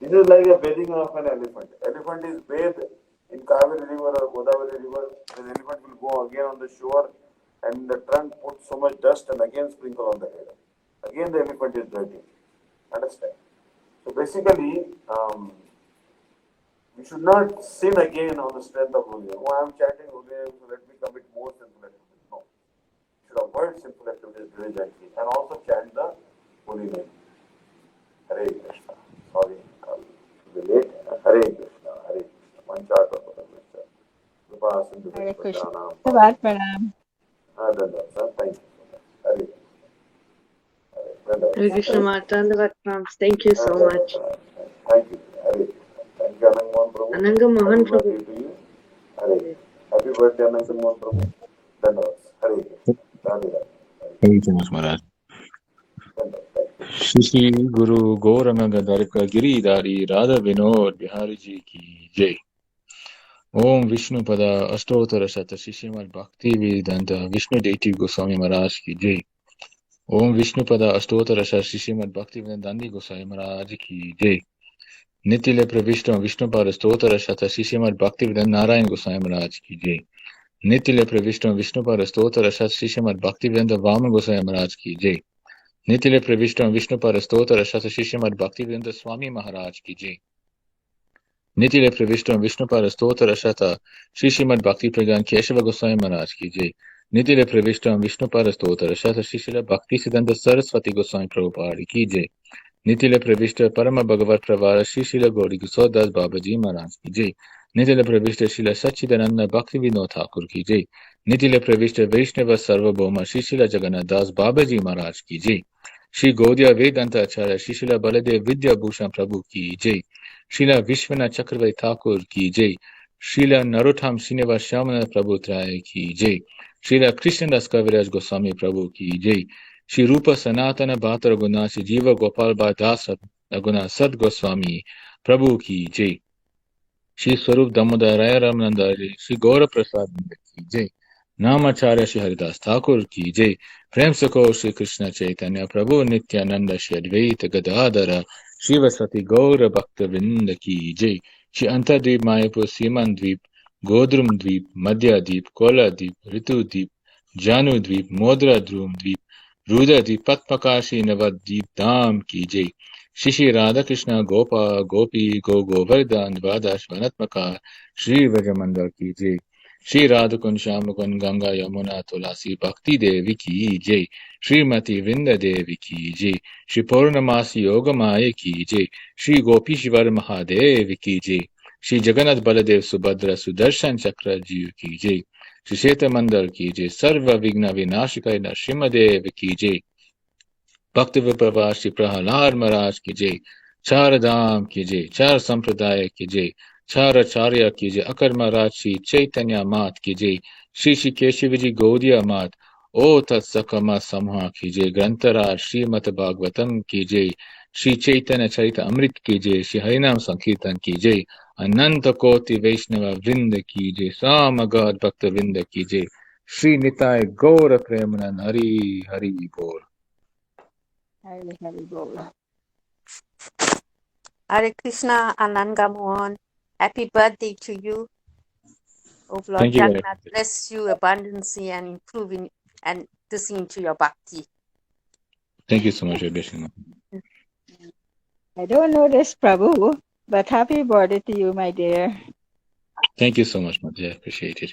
This is like a bathing of an elephant. Elephant is bathed in Kaveri river or Godavari river, then elephant will go again on the shore and the trunk put so much dust and again sprinkle on the head. Again the elephant is dirty. Understand? So basically, we should not sin again on the strength of holy name. Oh, I am chanting holy name, so let me commit more sinful activities. No. You should avoid sinful activities diligently and also chant the holy name. Hare Krishna. Sorry, I'll be late. Hare Krishna. Hare Krishna. Manchata Padamesha. Vipassana Hare Krishna. Vishpajana. Sabat Pranam. Thank you so much. Hare Krishna. Hare Krishna Maharaj. Dandavat pranams. Thank you so much. Thank you. Hare Krishna. Thank you, Anang Mohan Prabhu. Ananga Mohan Happy Prabhu. birthday to you. Hare. Happy birthday, Anang Mohan Prabhu. Dandavat. Hare Krishna. Radhe Radhe. Thank you so much, Maharaj. Shri Guru Gauranga Dharika Giridhari Radha Vinod Bihari Ji ki Jai. Om Vishnu Pada Ashtottara Shata Shishimad Bhakti-Vidanta Vishnu Daivata Goswami Maharaj ki Jai. Om Vishnu Pada Ashtottara Shata Shishimad Bhakti-Vidanta Goswami Maharaj ki Jai. Nitile Pravishtam Vishnu Pada Ashtottara Shata Shishimad Bhakti-Vidanta Narayan Goswami Maharaj ki Jai. Nitile Pravishtam Vishnu Pada Ashtottara Shata Shishimad Bhakti-Vidanta Vaman Goswami Maharaj ki Jai. Nitile Pravishtam Vishnu Pada Ashtottara Shata Shishimad Bhakti-Vidanta Swami Maharaj ki Jai. Nitile Pravishtam Vishnu Pada Ashtottara Shata Shishimad Bhakti-Pragan Keshava Goswami Maharaj ki Jai. Nitile Pravishtam Vishnu Pada Ashtottara Shata Shishila Bhakti-Siddhanta Saraswati Goswami Prabhupada ki Jai. Nitile Pravishta Parama Bhagavat Pravara Shishila Gauri Gusodas Babaji Maharaj ki Jai. Nitile Pravishta Shila Sachidananda Bhakti Vinod Thakur ki Jai. Nitile Pravishta Vaishnava Sarvabhauma Shishila Jagannath Das Babaji Maharaj ki Jai. Shri Gaudiya Vedanta Acharya Shishila Baladev Vidya Bhushan Prabhu ki Jai. Srila Vishwanath Chakravarti Thakur ki Jai. Srila Narottam Srinivas Shyamanath Prabhu Traya ki Jai. Srila Krishnadas Kaviraj Goswami Prabhu ki Jai. Shri Rupa Sanatana Bhatta Raghunath Shri Jiva Gopal Das Raghunath Sad Goswami Prabhu ki Jai. Shri Swarup Damodar Raya Ramananda Shri Gaura Prasad ki Jai. Namacharya Shri Haridas Thakur ki Jai. Prem Sako Shri Krishna Chaitanya Prabhu Nityananda Shri Advaita Gadadara Shri Vasati Gaura Bhakta Vrinda ki Jai. Shri Antadvip Mayapur Siman Dvip Godrum Dvip Madhya Dvip Kola Dvip Ritu Dvip Janu Dvip Modra Dhrum Dvip Ruda Dvip Patpakashi Navad Dvip Dham ki Jai. Shri Radha Krishna Gopa Gopi Go Govardhan Vadash Vanatmaka Shri Vrajamandal ki Jai. Shri Radhakun Shamakun Ganga Yamuna Tulasi Bhakti Devi ki Jai. Shri Mati Vrinda Devi ki Jai. Shri Purnamasi Yogamaya ki Jai. Shri Gopishvar Mahadev ki Jai. Shri Jagannath Baladev Subhadra Sudarshan Chakra Ji ki Jai. Shri Sheta Mandal ki Jai. Sarva Vigna Vinashikaya Nrsimhadev ki Jai. Bhakti Viprava Shri Prahalad Maharaj ki Jai. Char Dham ki Jai. Char Sampradaya ki Jai. Char Acharya ki Jai. Akar Maharaj Shri Chaitanya Mat ki Jai. Shri Shri Keshaviji Gaudiya Mat. O Tat Sakama Samha ki Jai. Grantaraj Shri Mat Bhagavatam ki Jai. Shri Chaitanya Charita Amrit ki Jai. Shri Harinam Sankirtan ki Jai. Ananta Koti Vaishnava Vrinda ki Jai. Samagad Bhakta Vrinda ki Jai. Shri Nitai Gaura Premanan Hari Hari Bol. Hare Hare Bol. Hare Krishna, Ananga Mohan. Happy birthday to you. Oh Lord Thank you very Jagannath much. bless you abundantly and improving and this into your bhakti. Thank you so much for blessing me. I don't know this, Prabhu, but happy birthday to you, my dear. Thank you so much, Madhya. I appreciate it.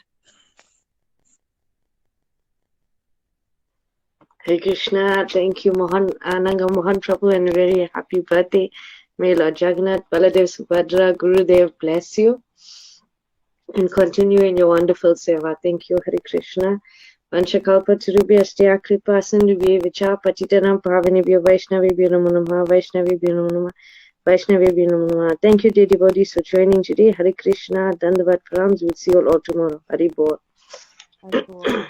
Hare Krishna. Thank you, Mohan, Ananga Mohan Prabhu, and a very happy birthday. May Lord Jagannath, Baladev, Subhadra, Gurudev bless you and continue in your wonderful seva. Thank you, Hare Krishna. Vanchakalpa Turubhya Astya Kripa Sindhubhya Vicha Patitanam Pavanebhyo Vaishnavibhyo Namo Namaha Vaishnavibhyo Namo Namaha Vaishnavibhyo Namo Namaha. Thank you, dear devotees, for joining today. Hare Krishna, Dandavat Pranams. We'll see you all tomorrow. Hari Bol. Hari Bol.